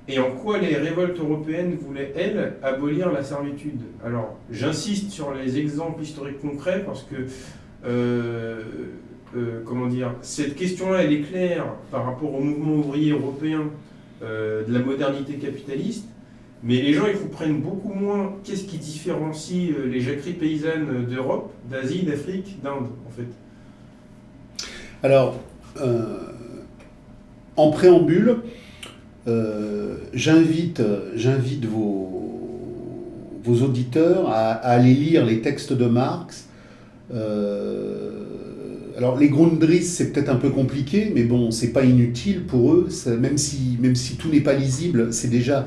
[SPEAKER 1] et en quoi les révoltes européennes voulaient, elles, abolir la servitude? Alors, j'insiste sur les exemples historiques concrets parce que cette question-là, elle est claire par rapport au mouvement ouvrier européen de la modernité capitaliste, mais les gens, ils comprennent beaucoup moins qu'est-ce qui différencie les jacqueries paysannes d'Europe, d'Asie, d'Afrique, d'Inde, en fait.
[SPEAKER 2] Alors, en préambule, j'invite vos auditeurs à aller lire les textes de Marx. Alors les Grundrisse, c'est peut-être un peu compliqué, mais bon, c'est pas inutile pour eux, même si tout n'est pas lisible, c'est déjà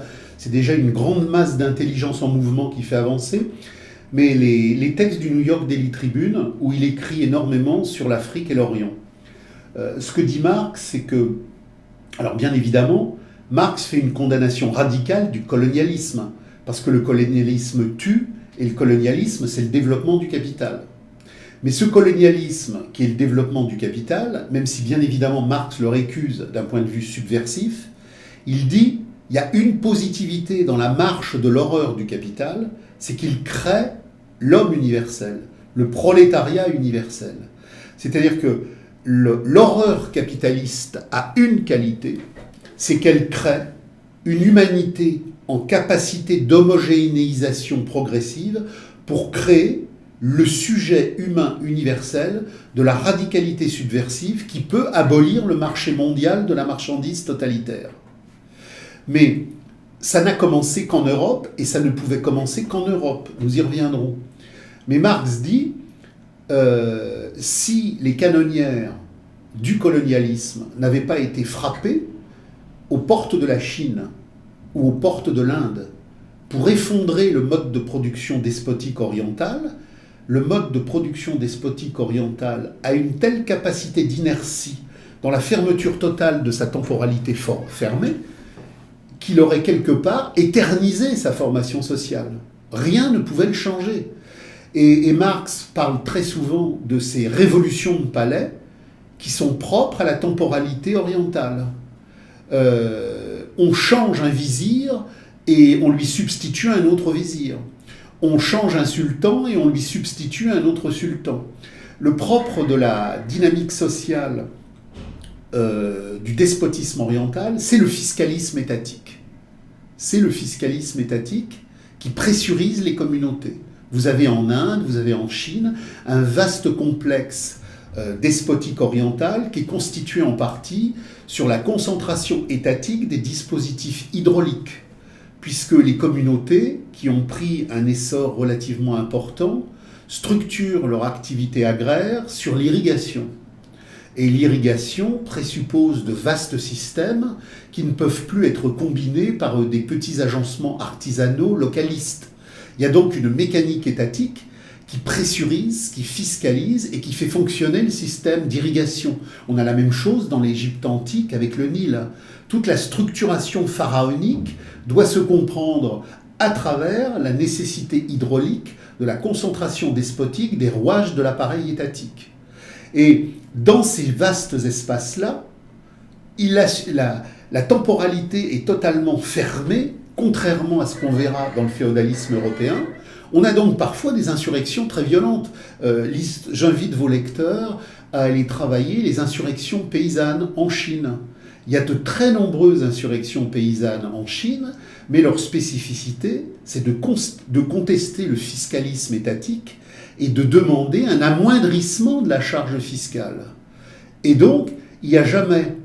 [SPEAKER 2] une grande masse d'intelligence en mouvement qui fait avancer. Mais les textes du New York Daily Tribune, où il écrit énormément sur l'Afrique et l'Orient. Ce que dit Marx, c'est que, alors bien évidemment, Marx fait une condamnation radicale du colonialisme, parce que le colonialisme tue, et le colonialisme, c'est le développement du capital. Mais ce colonialisme, qui est le développement du capital, même si bien évidemment Marx le récuse d'un point de vue subversif, il dit il y a une positivité dans la marche de l'horreur du capital, c'est qu'il crée l'homme universel, le prolétariat universel. C'est-à-dire que l'horreur capitaliste a une qualité, c'est qu'elle crée une humanité en capacité d'homogénéisation progressive pour créer le sujet humain universel de la radicalité subversive qui peut abolir le marché mondial de la marchandise totalitaire. Mais ça n'a commencé qu'en Europe et ça ne pouvait commencer qu'en Europe. Nous y reviendrons. Mais Marx dit, si les canonnières du colonialisme n'avaient pas été frappées aux portes de la Chine ou aux portes de l'Inde pour effondrer le mode de production despotique oriental, le mode de production despotique oriental a une telle capacité d'inertie dans la fermeture totale de sa temporalité fermée qu'il aurait quelque part éternisé sa formation sociale. Rien ne pouvait le changer. Et Marx parle très souvent de ces révolutions de palais qui sont propres à la temporalité orientale. On change un vizir et on lui substitue un autre vizir. On change un sultan et on lui substitue un autre sultan. Le propre de la dynamique sociale du despotisme oriental, c'est le fiscalisme étatique. C'est le fiscalisme étatique qui pressurise les communautés. Vous avez en Inde, vous avez en Chine, un vaste complexe despotique oriental qui est constitué en partie sur la concentration étatique des dispositifs hydrauliques. puisque les communautés qui ont pris un essor relativement important structurent leur activité agraire sur l'irrigation. Et l'irrigation présuppose de vastes systèmes qui ne peuvent plus être combinés par des petits agencements artisanaux localistes. Il y a donc une mécanique étatique qui pressurise, qui fiscalise et qui fait fonctionner le système d'irrigation. On a la même chose dans l'Égypte antique avec le Nil. Toute la structuration pharaonique doit se comprendre à travers la nécessité hydraulique de la concentration despotique des rouages de l'appareil étatique. Et dans ces vastes espaces-là, la temporalité est totalement fermée, contrairement à ce qu'on verra dans le féodalisme européen. On a donc parfois des insurrections très violentes. J'invite vos lecteurs à aller travailler les insurrections paysannes en Chine. Il y a de très nombreuses insurrections paysannes en Chine, mais leur spécificité, c'est de contester le fiscalisme étatique et de demander un amoindrissement de la charge fiscale. Et donc, il n'y a jamais,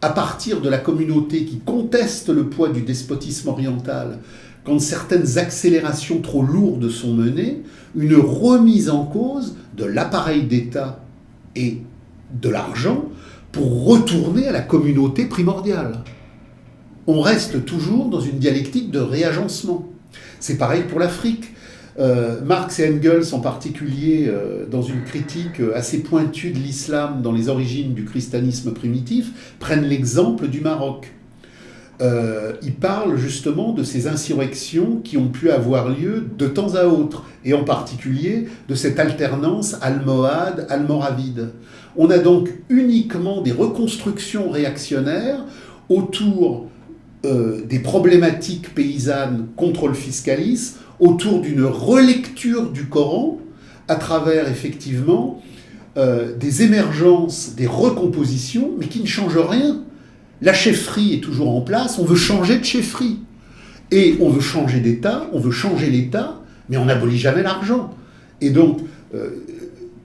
[SPEAKER 2] à partir de la communauté qui conteste le poids du despotisme oriental, quand certaines accélérations trop lourdes sont menées, une remise en cause de l'appareil d'État et de l'argent pour retourner à la communauté primordiale. On reste toujours dans une dialectique de réagencement. C'est pareil pour l'Afrique. Marx et Engels, en particulier, dans une critique assez pointue de l'islam dans les origines du christianisme primitif, prennent l'exemple du Maroc. Ils parlent justement de ces insurrections qui ont pu avoir lieu de temps à autre, et en particulier de cette alternance almohade-almoravide. On a donc uniquement des reconstructions réactionnaires autour des problématiques paysannes contre le fiscalisme, autour d'une relecture du Coran, à travers effectivement des émergences, des recompositions, mais qui ne changent rien. La chefferie est toujours en place, on veut changer de chefferie. Et on veut changer d'État, on veut changer l'État, mais on n'abolit jamais l'argent. Et donc,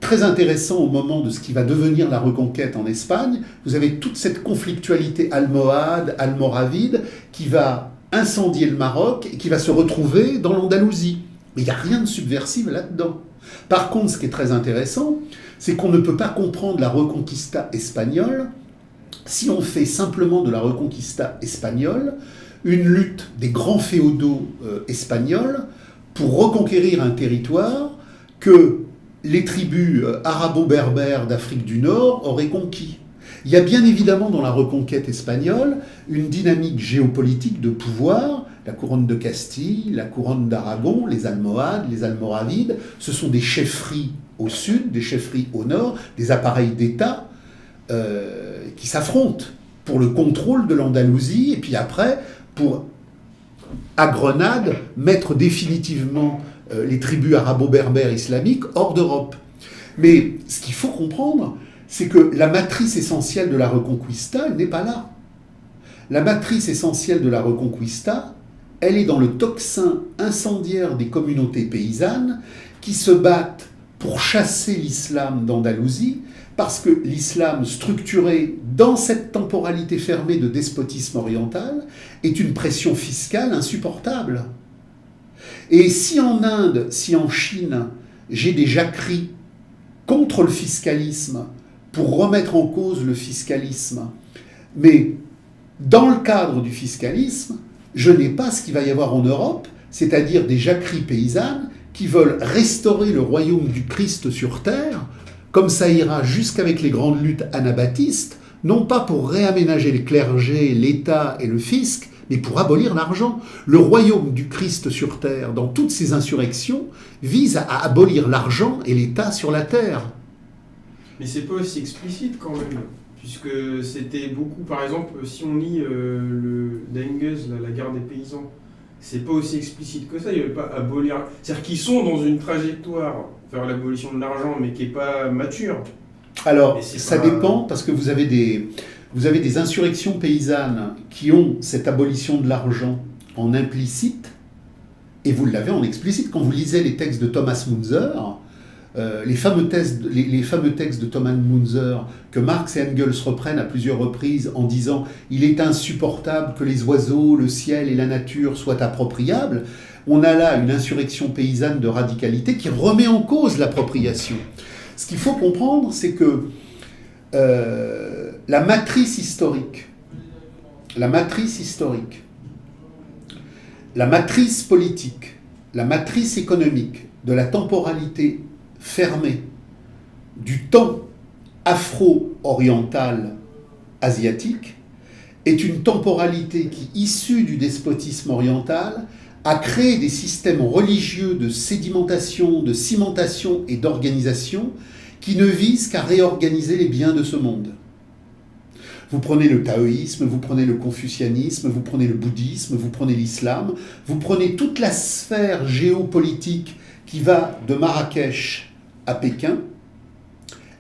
[SPEAKER 2] très intéressant au moment de ce qui va devenir la reconquête en Espagne, vous avez toute cette conflictualité almohade, almoravide, qui va incendier le Maroc et qui va se retrouver dans l'Andalousie. Mais il n'y a rien de subversif là-dedans. Par contre, ce qui est très intéressant, c'est qu'on ne peut pas comprendre la Reconquista espagnole si on fait simplement de la Reconquista espagnole une lutte des grands féodaux espagnols pour reconquérir un territoire que les tribus arabo-berbères d'Afrique du Nord auraient conquis. Il y a bien évidemment dans la reconquête espagnole une dynamique géopolitique de pouvoir. La couronne de Castille, la couronne d'Aragon, les Almohades, les Almoravides, ce sont des chefferies au sud, des chefferies au nord, des appareils d'État qui s'affrontent pour le contrôle de l'Andalousie et puis après pour, à Grenade, mettre définitivement les tribus arabo-berbères islamiques hors d'Europe. Mais ce qu'il faut comprendre, c'est que la matrice essentielle de la Reconquista, elle n'est pas là. La matrice essentielle de la Reconquista, elle est dans le tocsin incendiaire des communautés paysannes qui se battent pour chasser l'islam d'Andalousie, parce que l'islam structuré dans cette temporalité fermée de despotisme oriental est une pression fiscale insupportable. Et si en Inde, si en Chine, j'ai des jacqueries contre le fiscalisme pour remettre en cause le fiscalisme, mais dans le cadre du fiscalisme, je n'ai pas ce qu'il va y avoir en Europe, c'est-à-dire des jacqueries paysannes qui veulent restaurer le royaume du Christ sur terre, comme ça ira jusqu'avec les grandes luttes anabaptistes, non pas pour réaménager le clergé, l'État et le fisc, mais pour abolir l'argent. Le royaume du Christ sur terre, dans toutes ces insurrections, vise à abolir l'argent et l'État sur la terre.
[SPEAKER 1] Mais c'est pas aussi explicite quand même, puisque c'était beaucoup, par exemple, si on lit le d'Engels, la guerre des paysans, c'est pas aussi explicite que ça, il n'y avait pas abolir... C'est-à-dire qu'ils sont dans une trajectoire vers l'abolition de l'argent, mais qui n'est pas mature.
[SPEAKER 2] Alors, ça dépend, parce que vous avez des insurrections paysannes qui ont cette abolition de l'argent en implicite, et vous l'avez en explicite. Quand vous lisez les textes de Thomas Müntzer, les fameux textes de Thomas Müntzer que Marx et Engels reprennent à plusieurs reprises en disant « Il est insupportable que les oiseaux, le ciel et la nature soient appropriables », on a là une insurrection paysanne de radicalité qui remet en cause l'appropriation. Ce qu'il faut comprendre, c'est que la matrice historique, la matrice politique, la matrice économique de la temporalité fermée du temps afro-oriental asiatique est une temporalité qui, issue du despotisme oriental, a créé des systèmes religieux de sédimentation, de cimentation et d'organisation qui ne visent qu'à réorganiser les biens de ce monde. Vous prenez le taoïsme, vous prenez le confucianisme, vous prenez le bouddhisme, vous prenez l'islam, vous prenez toute la sphère géopolitique qui va de Marrakech à Pékin,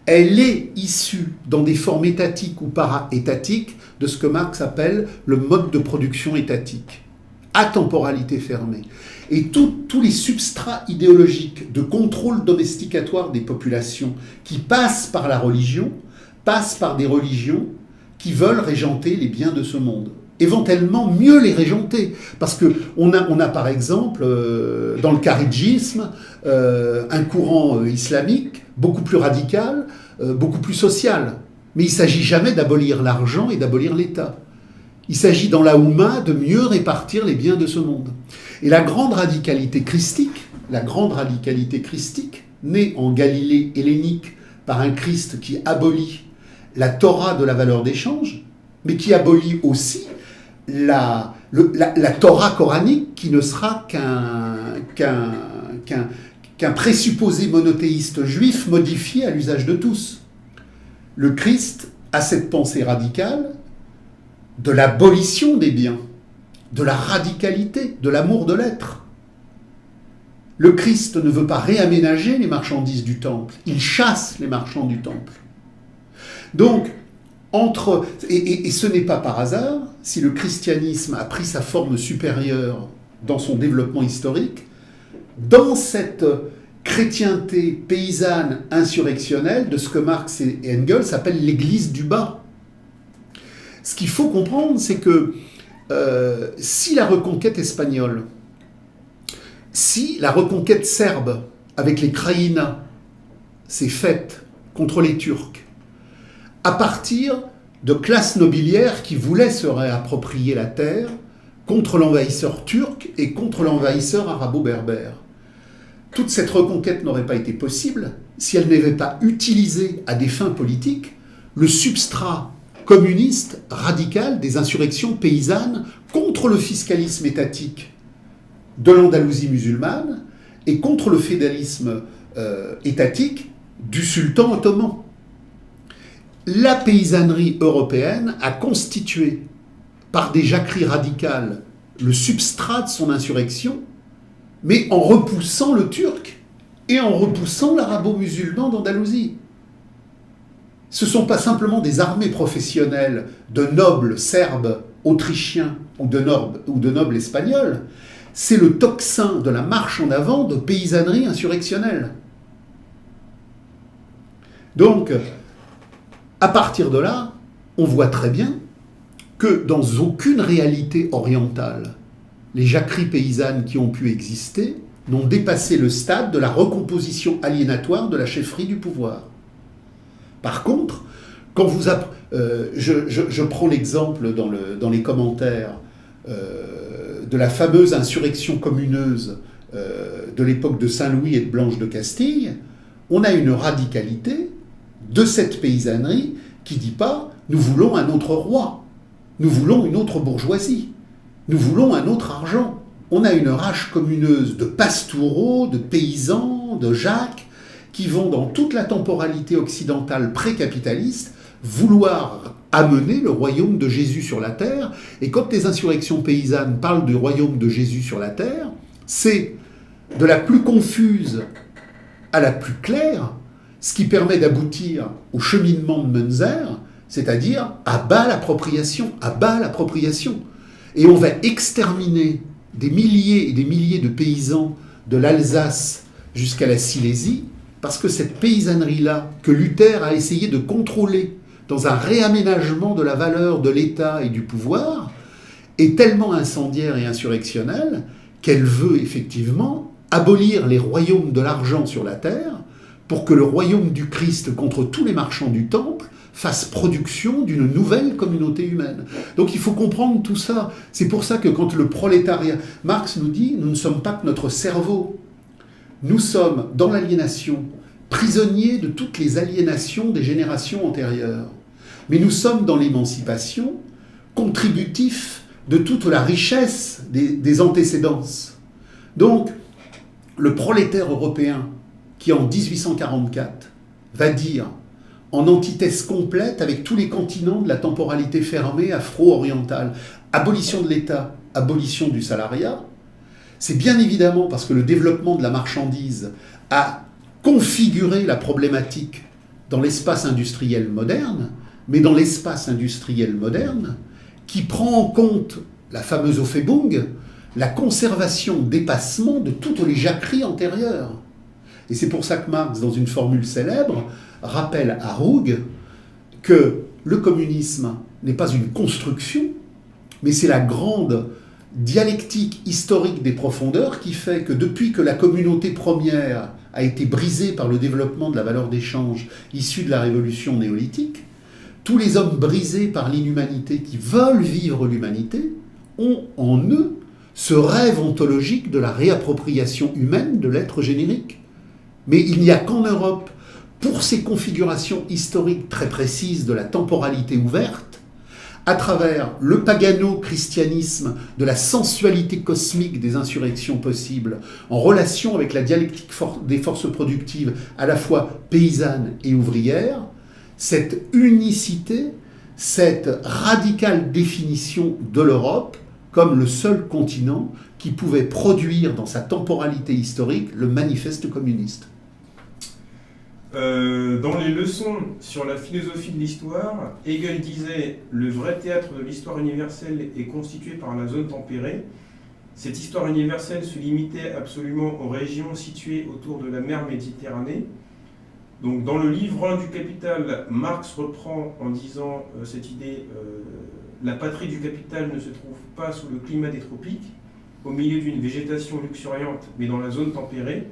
[SPEAKER 2] elle est issue dans des formes étatiques ou para-étatiques de ce que Marx appelle le mode de production étatique, à temporalité fermée. Et tous les substrats idéologiques de contrôle domesticatoire des populations qui passent par la religion, passent par des religions qui veulent régenter les biens de ce monde. Éventuellement mieux les régenter. Parce qu'on a par exemple, dans le kharidjisme, un courant islamique beaucoup plus radical, beaucoup plus social. Mais il ne s'agit jamais d'abolir l'argent et d'abolir l'État. Il s'agit dans la Houma de mieux répartir les biens de ce monde. Et la grande radicalité christique, née en Galilée hellénique par un Christ qui abolit la Torah de la valeur d'échange, mais qui abolit aussi la Torah coranique qui ne sera qu'un présupposé monothéiste juif modifié à l'usage de tous. Le Christ a cette pensée radicale de l'abolition des biens, de la radicalité, de l'amour de l'être. Le Christ ne veut pas réaménager les marchandises du temple, il chasse les marchands du temple. Donc, et ce n'est pas par hasard, si le christianisme a pris sa forme supérieure dans son développement historique, dans cette chrétienté paysanne insurrectionnelle de ce que Marx et Engels appellent l'Église du bas. Ce qu'il faut comprendre, c'est que si la reconquête espagnole, si la reconquête serbe avec les Krajina s'est faite contre les Turcs, à partir de classes nobiliaires qui voulaient se réapproprier la terre contre l'envahisseur turc et contre l'envahisseur arabo-berbère. Toute cette reconquête n'aurait pas été possible si elle n'avait pas utilisé à des fins politiques le substrat communiste radical des insurrections paysannes contre le fiscalisme étatique de l'Andalousie musulmane et contre le féodalisme étatique du sultan ottoman. La paysannerie européenne a constitué, par des jacqueries radicales, le substrat de son insurrection, mais en repoussant le turc et en repoussant l'arabo-musulman d'Andalousie. Ce ne sont pas simplement des armées professionnelles de nobles serbes, autrichiens ou de nobles espagnols, c'est le tocsin de la marche en avant de paysannerie insurrectionnelle. Donc, à partir de là, on voit très bien que dans aucune réalité orientale, les jacqueries paysannes qui ont pu exister n'ont dépassé le stade de la recomposition aliénatoire de la chefferie du pouvoir. Par contre, quand je prends l'exemple dans les commentaires de la fameuse insurrection communeuse de l'époque de Saint-Louis et de Blanche de Castille, on a une radicalité de cette paysannerie qui ne dit pas « nous voulons un autre roi, nous voulons une autre bourgeoisie, nous voulons un autre argent ». On a une rage communeuse de pastoureaux, de paysans, de jacques, qui vont dans toute la temporalité occidentale pré-capitaliste vouloir amener le royaume de Jésus sur la terre. Et quand les insurrections paysannes parlent du royaume de Jésus sur la terre, c'est de la plus confuse à la plus claire, ce qui permet d'aboutir au cheminement de Müntzer, c'est-à-dire à bas l'appropriation, à bas l'appropriation. Et on va exterminer des milliers et des milliers de paysans de l'Alsace jusqu'à la Silésie parce que cette paysannerie-là, que Luther a essayé de contrôler dans un réaménagement de la valeur de l'État et du pouvoir, est tellement incendiaire et insurrectionnelle qu'elle veut effectivement abolir les royaumes de l'argent sur la terre pour que le royaume du Christ contre tous les marchands du temple fasse production d'une nouvelle communauté humaine. Donc il faut comprendre tout ça. C'est pour ça que quand le prolétariat... Marx nous dit, nous ne sommes pas que notre cerveau. Nous sommes, dans l'aliénation, prisonniers de toutes les aliénations des générations antérieures. Mais nous sommes, dans l'émancipation, contributifs de toute la richesse des antécédences. Donc, le prolétaire européen, qui en 1844 va dire, en antithèse complète avec tous les continents de la temporalité fermée afro-orientale, abolition de l'État, abolition du salariat, c'est bien évidemment parce que le développement de la marchandise a configuré la problématique dans l'espace industriel moderne, mais dans l'espace industriel moderne, qui prend en compte la fameuse Aufhebung, la conservation, dépassement de toutes les jacqueries antérieures. Et c'est pour ça que Marx, dans une formule célèbre, rappelle à Hug que le communisme n'est pas une construction, mais c'est la grande dialectique historique des profondeurs qui fait que depuis que la communauté première a été brisée par le développement de la valeur d'échange issue de la révolution néolithique, tous les hommes brisés par l'inhumanité qui veulent vivre l'humanité ont en eux ce rêve ontologique de la réappropriation humaine de l'être générique. Mais il n'y a qu'en Europe, pour ces configurations historiques très précises de la temporalité ouverte, à travers le pagano-christianisme de la sensualité cosmique des insurrections possibles, en relation avec la dialectique des forces productives à la fois paysannes et ouvrières, cette unicité, cette radicale définition de l'Europe comme le seul continent qui pouvait produire dans sa temporalité historique le manifeste communiste.
[SPEAKER 1] Dans les leçons sur la philosophie de l'histoire, Hegel disait « Le vrai théâtre de l'histoire universelle est constitué par la zone tempérée. Cette histoire universelle se limitait absolument aux régions situées autour de la mer Méditerranée. » Donc, dans le livre 1 du Capital, Marx reprend en disant cette idée la patrie du capital ne se trouve pas sous le climat des tropiques, au milieu d'une végétation luxuriante, mais dans la zone tempérée.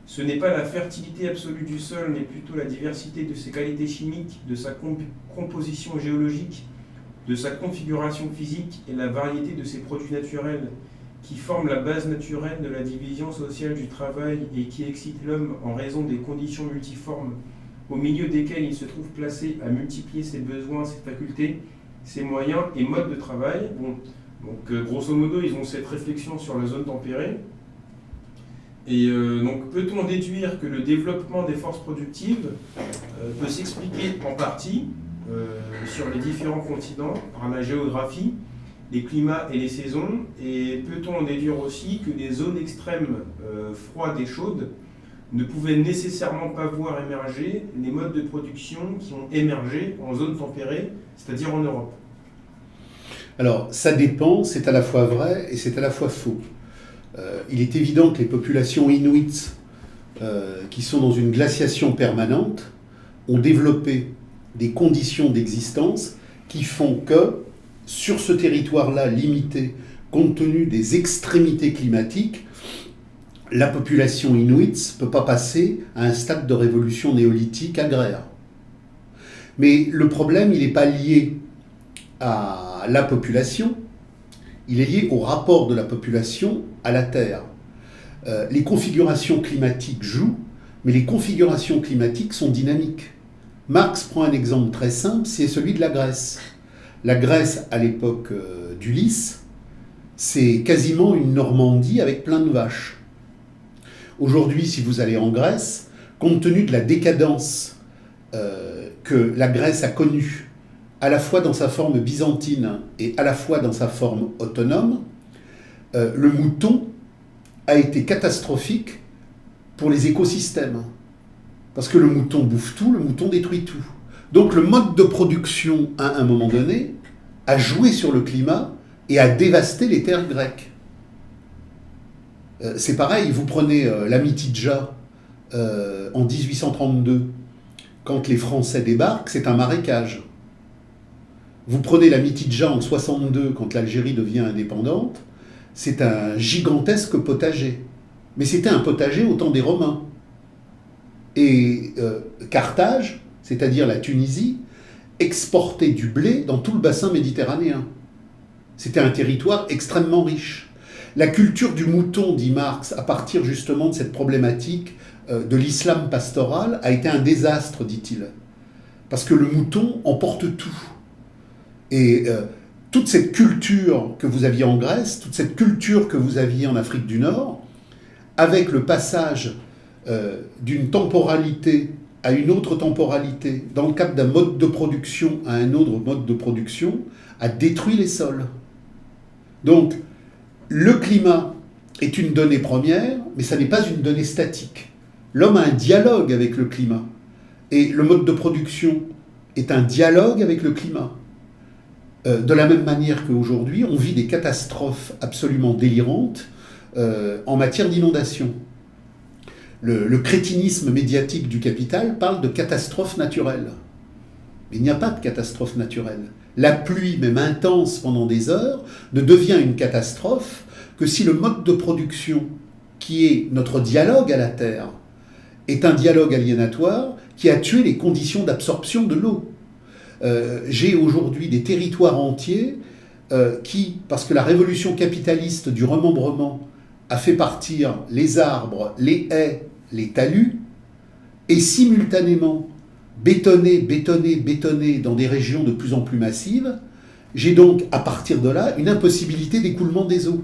[SPEAKER 1] Ce n'est pas la fertilité absolue du sol, mais plutôt la diversité de ses qualités chimiques, de sa composition géologique, de sa configuration physique et la variété de ses produits naturels qui forment la base naturelle de la division sociale du travail et qui excite l'homme en raison des conditions multiformes au milieu desquelles il se trouve placé à multiplier ses besoins, ses facultés, ses moyens et modes de travail. Bon, donc grosso modo, ils ont cette réflexion sur la zone tempérée. Et donc peut-on déduire que le développement des forces productives peut s'expliquer en partie sur les différents continents par la géographie, les climats et les saisons, et peut-on en déduire aussi que des zones extrêmes froides et chaudes ne pouvaient nécessairement pas voir émerger les modes de production qui ont émergé en zone tempérée, c'est-à-dire en Europe?
[SPEAKER 2] Alors ça dépend, c'est à la fois vrai et c'est à la fois faux. Il est évident que les populations inuites qui sont dans une glaciation permanente ont développé des conditions d'existence qui font que, sur ce territoire-là limité, compte tenu des extrémités climatiques, la population inuite ne peut pas passer à un stade de révolution néolithique agraire. Mais le problème, il n'est pas lié à la population, il est lié au rapport de la population à la Terre. Les configurations climatiques jouent, mais les configurations climatiques sont dynamiques. Marx prend un exemple très simple, c'est celui de la Grèce. La Grèce, à l'époque d'Ulysse, c'est quasiment une Normandie avec plein de vaches. Aujourd'hui, si vous allez en Grèce, compte tenu de la décadence que la Grèce a connue, à la fois dans sa forme byzantine et à la fois dans sa forme autonome, le mouton a été catastrophique pour les écosystèmes. Parce que le mouton bouffe tout, le mouton détruit tout. Donc le mode de production, à un moment donné, a joué sur le climat et a dévasté les terres grecques. C'est pareil, vous prenez la Mitidja en 1832, quand les Français débarquent, c'est un marécage. Vous prenez la Mitidja en 62, quand l'Algérie devient indépendante, c'est un gigantesque potager. Mais c'était un potager au temps des Romains. Et Carthage, c'est-à-dire la Tunisie, exportait du blé dans tout le bassin méditerranéen. C'était un territoire extrêmement riche. La culture du mouton, dit Marx, à partir justement de cette problématique de l'islam pastoral, a été un désastre, dit-il. Parce que le mouton emporte tout. Et toute cette culture que vous aviez en Grèce, toute cette culture que vous aviez en Afrique du Nord, avec le passage d'une temporalité à une autre temporalité, dans le cadre d'un mode de production à un autre mode de production, a détruit les sols. Donc, le climat est une donnée première, mais ça n'est pas une donnée statique. L'homme a un dialogue avec le climat. Et le mode de production est un dialogue avec le climat. De la même manière qu'aujourd'hui, on vit des catastrophes absolument délirantes en matière d'inondation. Le crétinisme médiatique du capital parle de catastrophes naturelles. Mais il n'y a pas de catastrophe naturelle. La pluie, même intense pendant des heures, ne devient une catastrophe que si le mode de production, qui est notre dialogue à la Terre, est un dialogue aliénatoire qui a tué les conditions d'absorption de l'eau. J'ai aujourd'hui des territoires entiers qui, parce que la révolution capitaliste du remembrement a fait partir les arbres, les haies, les talus, et simultanément bétonné dans des régions de plus en plus massives, j'ai donc, à partir de là, une impossibilité d'écoulement des eaux.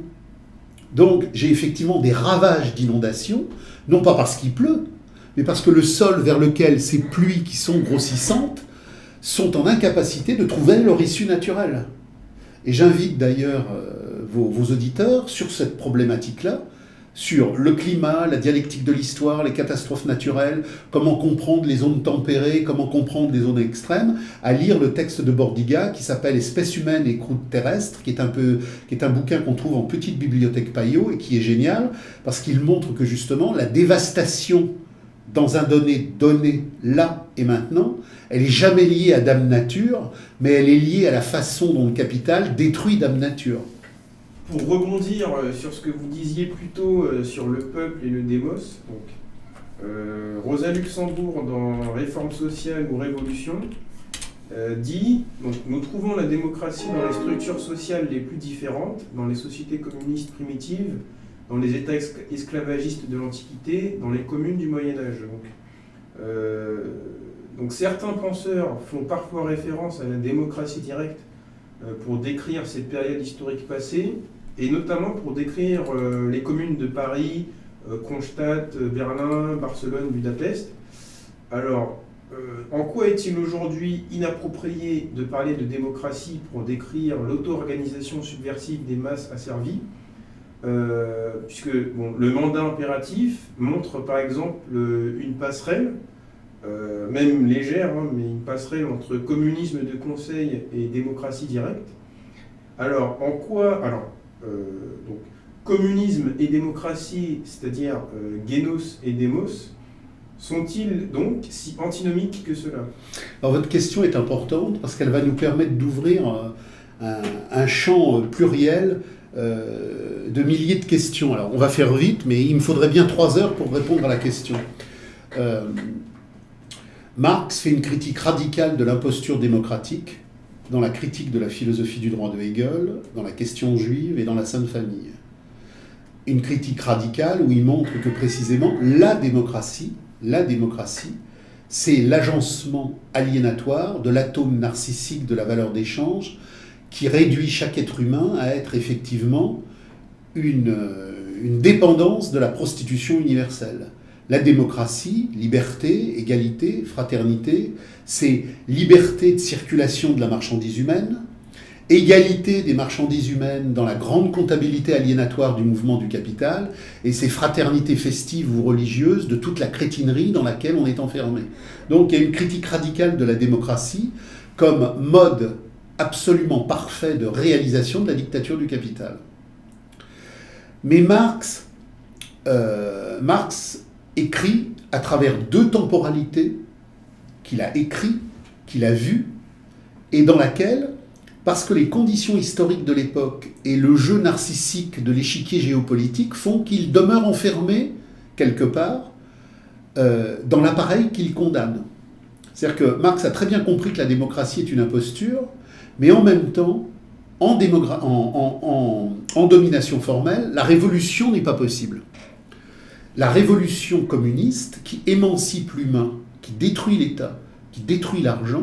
[SPEAKER 2] Donc, j'ai effectivement des ravages d'inondation, non pas parce qu'il pleut, mais parce que le sol vers lequel ces pluies qui sont grossissantes sont en incapacité de trouver leur issue naturelle. Et j'invite d'ailleurs vos auditeurs sur cette problématique-là, sur le climat, la dialectique de l'histoire, les catastrophes naturelles, comment comprendre les zones tempérées, comment comprendre les zones extrêmes, à lire le texte de Bordiga qui s'appelle « Espèces humaines et croûtes terrestres », qui est un bouquin qu'on trouve en petite bibliothèque Payot et qui est génial parce qu'il montre que justement la dévastation dans un donné donné là et maintenant, elle n'est jamais liée à Dame Nature, mais elle est liée à la façon dont le capital détruit Dame Nature.
[SPEAKER 1] Pour rebondir sur ce que vous disiez plus tôt sur le peuple et le démos, donc, Rosa Luxembourg dans Réforme sociale ou Révolution dit donc, nous trouvons la démocratie dans les structures sociales les plus différentes, dans les sociétés communistes primitives, dans les États esclavagistes de l'Antiquité, dans les communes du Moyen-Âge. Donc certains penseurs font parfois référence à la démocratie directe pour décrire cette période historique passée, et notamment pour décrire les communes de Paris, Kronstadt, Berlin, Barcelone, Budapest. Alors, en quoi est-il aujourd'hui inapproprié de parler de démocratie pour décrire l'auto-organisation subversive des masses asservies, puisque le mandat impératif montre par exemple une passerelle, même légère, mais une passerelle entre communisme de conseil et démocratie directe. Alors, en quoi donc, communisme et démocratie, c'est-à-dire génos et démos, sont-ils donc si antinomiques que cela?
[SPEAKER 2] Alors votre question est importante parce qu'elle va nous permettre d'ouvrir un champ pluriel de milliers de questions. Alors on va faire vite, mais il me faudrait bien 3 heures pour répondre à la question. Marx fait une critique radicale de l'imposture démocratique dans la critique de la philosophie du droit de Hegel, dans la question juive et dans la Sainte Famille. Une critique radicale où il montre que précisément la démocratie, c'est l'agencement aliénatoire de l'atome narcissique de la valeur d'échange qui réduit chaque être humain à être effectivement une dépendance de la prostitution universelle. La démocratie, liberté, égalité, fraternité, c'est liberté de circulation de la marchandise humaine, égalité des marchandises humaines dans la grande comptabilité aliénatoire du mouvement du capital, et c'est fraternité festive ou religieuse de toute la crétinerie dans laquelle on est enfermé. Donc il y a une critique radicale de la démocratie comme mode absolument parfait de réalisation de la dictature du capital. Mais Marx écrit à travers deux temporalités qu'il a écrit, qu'il a vues, et dans laquelle, parce que les conditions historiques de l'époque et le jeu narcissique de l'échiquier géopolitique font qu'il demeure enfermé, quelque part, dans l'appareil qu'il condamne. C'est-à-dire que Marx a très bien compris que la démocratie est une imposture, mais en même temps, en domination formelle, la révolution n'est pas possible. La révolution communiste, qui émancipe l'humain, qui détruit l'État, qui détruit l'argent,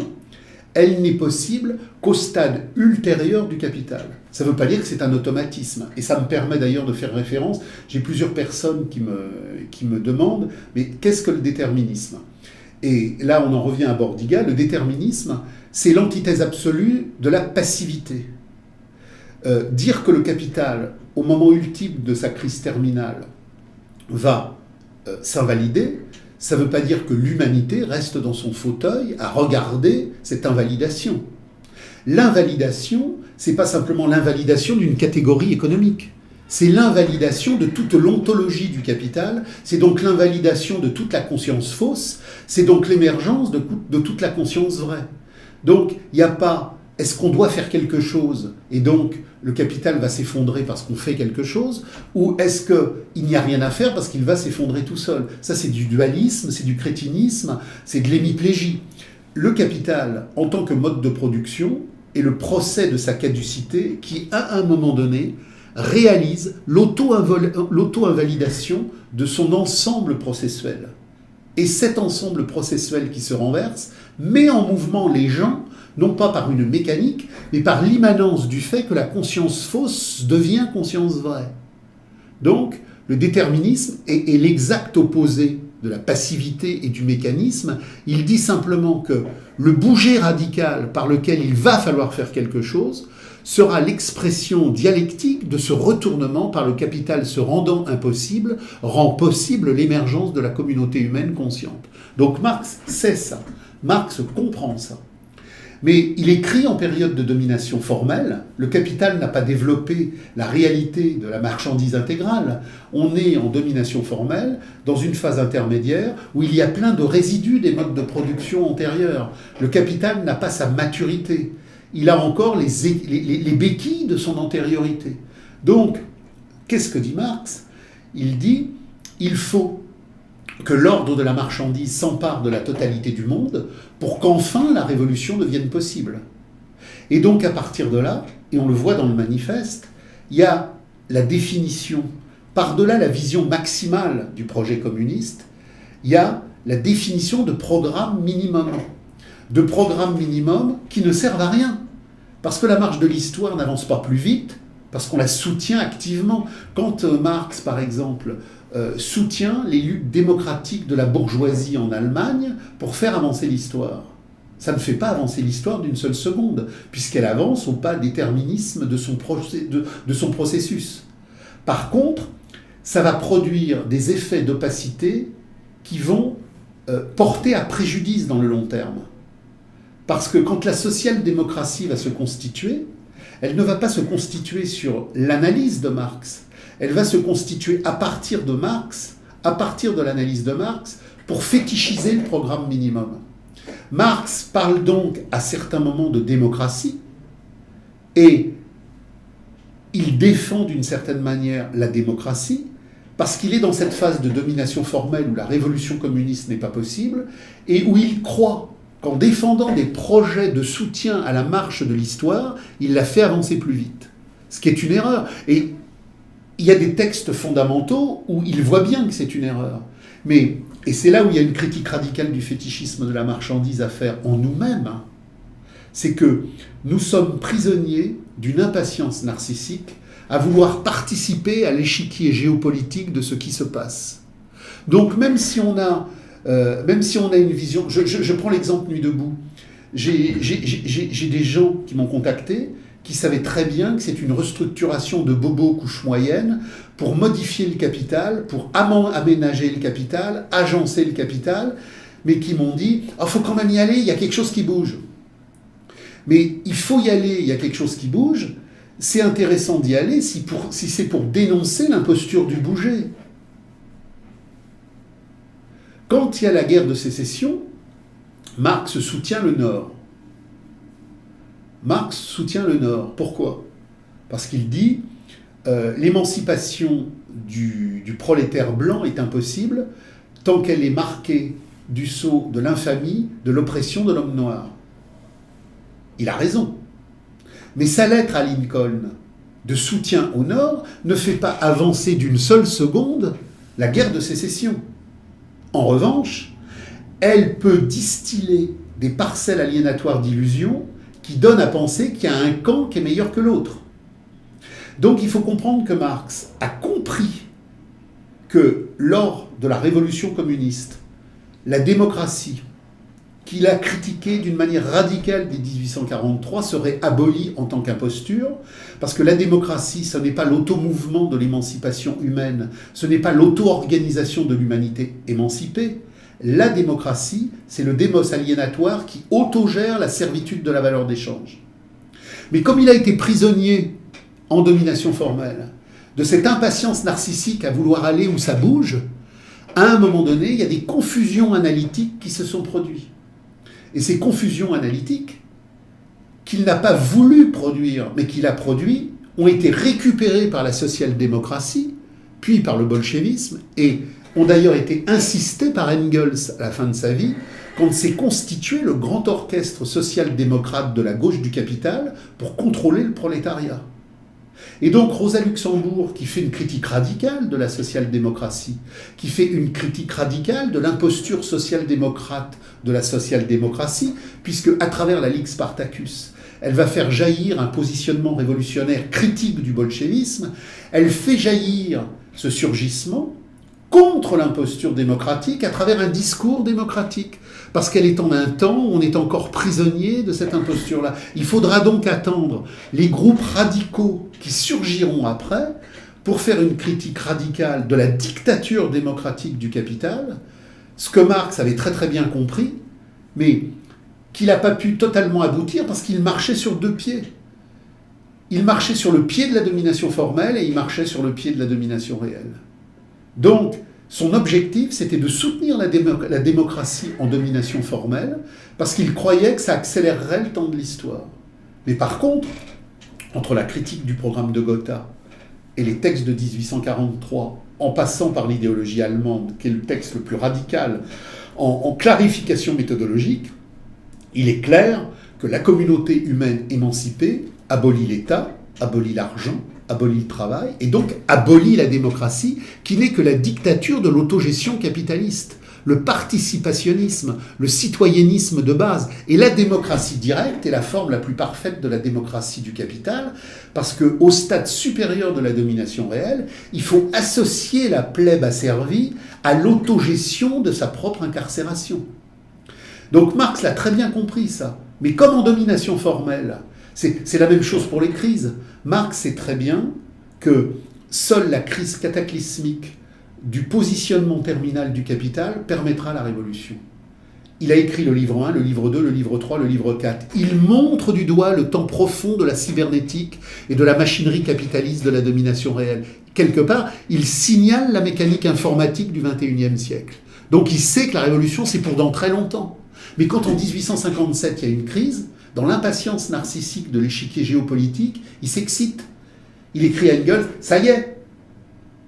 [SPEAKER 2] elle n'est possible qu'au stade ultérieur du capital. Ça ne veut pas dire que c'est un automatisme. Et ça me permet d'ailleurs de faire référence. J'ai plusieurs personnes qui me demandent, mais qu'est-ce que le déterminisme ? Et là, on en revient à Bordiga. Le déterminisme, c'est l'antithèse absolue de la passivité. Dire que le capital, au moment ultime de sa crise terminale, va s'invalider, ça ne veut pas dire que l'humanité reste dans son fauteuil à regarder cette invalidation. L'invalidation, ce n'est pas simplement l'invalidation d'une catégorie économique. C'est l'invalidation de toute l'ontologie du capital, c'est donc l'invalidation de toute la conscience fausse, c'est donc l'émergence de toute la conscience vraie. Donc, il n'y a pas « est-ce qu'on doit faire quelque chose ?» et donc le capital va s'effondrer parce qu'on fait quelque chose, ou est-ce qu'il n'y a rien à faire parce qu'il va s'effondrer tout seul ? Ça, c'est du dualisme, c'est du crétinisme, c'est de l'hémiplégie. Le capital, en tant que mode de production, est le procès de sa caducité qui, à un moment donné, réalise l'auto-invalidation de son ensemble processuel. Et cet ensemble processuel qui se renverse met en mouvement les gens, non pas par une mécanique, mais par l'immanence du fait que la conscience fausse devient conscience vraie. Donc, le déterminisme est l'exact opposé de la passivité et du mécanisme. Il dit simplement que le bouger radical par lequel il va falloir faire quelque chose sera l'expression dialectique de ce retournement par le capital se rendant impossible, rend possible l'émergence de la communauté humaine consciente. Donc Marx sait ça, Marx comprend ça. Mais il écrit en période de domination formelle, le capital n'a pas développé la réalité de la marchandise intégrale, on est en domination formelle, dans une phase intermédiaire où il y a plein de résidus des modes de production antérieurs. Le capital n'a pas sa maturité, il a encore les béquilles de son antériorité. Donc, qu'est-ce que dit Marx ? Il dit, il faut que l'ordre de la marchandise s'empare de la totalité du monde pour qu'enfin la révolution devienne possible. Et donc à partir de là, et on le voit dans le manifeste, il y a la définition, par-delà la vision maximale du projet communiste, il y a la définition de programme minimum. De programme minimum qui ne servent à rien. Parce que la marche de l'histoire n'avance pas plus vite, parce qu'on la soutient activement. Quand Marx, par exemple, soutient les luttes démocratiques de la bourgeoisie en Allemagne pour faire avancer l'histoire. Ça ne fait pas avancer l'histoire d'une seule seconde, puisqu'elle avance au pas déterminisme de son processus. Par contre, ça va produire des effets d'opacité qui vont porter à préjudice dans le long terme. Parce que quand la social-démocratie va se constituer, elle ne va pas se constituer sur l'analyse de Marx, elle va se constituer à partir de Marx, à partir de l'analyse de Marx, pour fétichiser le programme minimum. Marx parle donc à certains moments de démocratie, et il défend d'une certaine manière la démocratie, parce qu'il est dans cette phase de domination formelle où la révolution communiste n'est pas possible, et où il croit qu'en défendant des projets de soutien à la marche de l'histoire, il la fait avancer plus vite. Ce qui est une erreur. Et il y a des textes fondamentaux où il voit bien que c'est une erreur. Mais, et c'est là où il y a une critique radicale du fétichisme de la marchandise à faire en nous-mêmes, c'est que nous sommes prisonniers d'une impatience narcissique à vouloir participer à l'échiquier géopolitique de ce qui se passe. Donc même si on a une vision... Je prends l'exemple Nuit debout. J'ai des gens qui m'ont contacté, qui savaient très bien que c'est une restructuration de bobos couche moyenne pour modifier le capital, pour aménager le capital, agencer le capital, mais qui m'ont dit « il faut quand même y aller, il y a quelque chose qui bouge ». Mais il faut y aller, il y a quelque chose qui bouge. C'est intéressant d'y aller si c'est pour dénoncer l'imposture du bouger. Quand il y a la guerre de sécession, Marx soutient le Nord. Marx soutient le Nord. Pourquoi ? Parce qu'il dit l'émancipation du prolétaire blanc est impossible tant qu'elle est marquée du sceau de l'infamie, de l'oppression de l'homme noir. Il a raison. Mais sa lettre à Lincoln de soutien au Nord ne fait pas avancer d'une seule seconde la guerre de sécession. En revanche, elle peut distiller des parcelles aliénatoires d'illusions qui donnent à penser qu'il y a un camp qui est meilleur que l'autre. Donc il faut comprendre que Marx a compris que lors de la révolution communiste, la démocratie, qu'il a critiquée d'une manière radicale dès 1843, serait abolie en tant qu'imposture, parce que la démocratie, ce n'est pas l'automouvement de l'émancipation humaine, ce n'est pas l'auto-organisation de l'humanité émancipée. La démocratie, c'est le démos aliénatoire qui autogère la servitude de la valeur d'échange. Mais comme il a été prisonnier en domination formelle de cette impatience narcissique à vouloir aller où ça bouge, à un moment donné, il y a des confusions analytiques qui se sont produites. Et ces confusions analytiques, qu'il n'a pas voulu produire, mais qu'il a produit, ont été récupérées par la social-démocratie, puis par le bolchevisme, et ont d'ailleurs été insistées par Engels à la fin de sa vie, quand s'est constitué le grand orchestre social-démocrate de la gauche du capital pour contrôler le prolétariat. Et donc Rosa Luxembourg, qui fait une critique radicale de la social-démocratie, qui fait une critique radicale de l'imposture social-démocrate de la social-démocratie, puisque à travers la Ligue Spartacus, elle va faire jaillir un positionnement révolutionnaire critique du bolchevisme, elle fait jaillir ce surgissement contre l'imposture démocratique à travers un discours démocratique, parce qu'elle est en un temps où on est encore prisonnier de cette imposture-là. Il faudra donc attendre les groupes radicaux qui surgiront après pour faire une critique radicale de la dictature démocratique du capital, ce que Marx avait très très bien compris, mais qu'il n'a pas pu totalement aboutir parce qu'il marchait sur deux pieds. Il marchait sur le pied de la domination formelle et il marchait sur le pied de la domination réelle. Donc, son objectif, c'était de soutenir la démocratie en domination formelle, parce qu'il croyait que ça accélérerait le temps de l'histoire. Mais par contre, entre la critique du programme de Gotha et les textes de 1843, en passant par l'idéologie allemande, qui est le texte le plus radical, en clarification méthodologique, il est clair que la communauté humaine émancipée abolit l'État, abolit l'argent, abolit le travail, et donc abolit la démocratie, qui n'est que la dictature de l'autogestion capitaliste, le participationnisme, le citoyennisme de base. Et la démocratie directe est la forme la plus parfaite de la démocratie du capital, parce qu'au stade supérieur de la domination réelle, il faut associer la plèbe asservie à l'autogestion de sa propre incarcération. Donc Marx l'a très bien compris, ça. Mais comme en domination formelle, c'est la même chose pour les crises. Marx sait très bien que seule la crise cataclysmique du positionnement terminal du capital permettra la révolution. Il a écrit le livre 1, le livre 2, le livre 3, le livre 4. Il montre du doigt le temps profond de la cybernétique et de la machinerie capitaliste de la domination réelle. Quelque part, il signale la mécanique informatique du XXIe siècle. Donc il sait que la révolution, c'est pour dans très longtemps. Mais quand en 1857, il y a une crise, dans l'impatience narcissique de l'échiquier géopolitique, il s'excite. Il écrit à Engels, ça y est.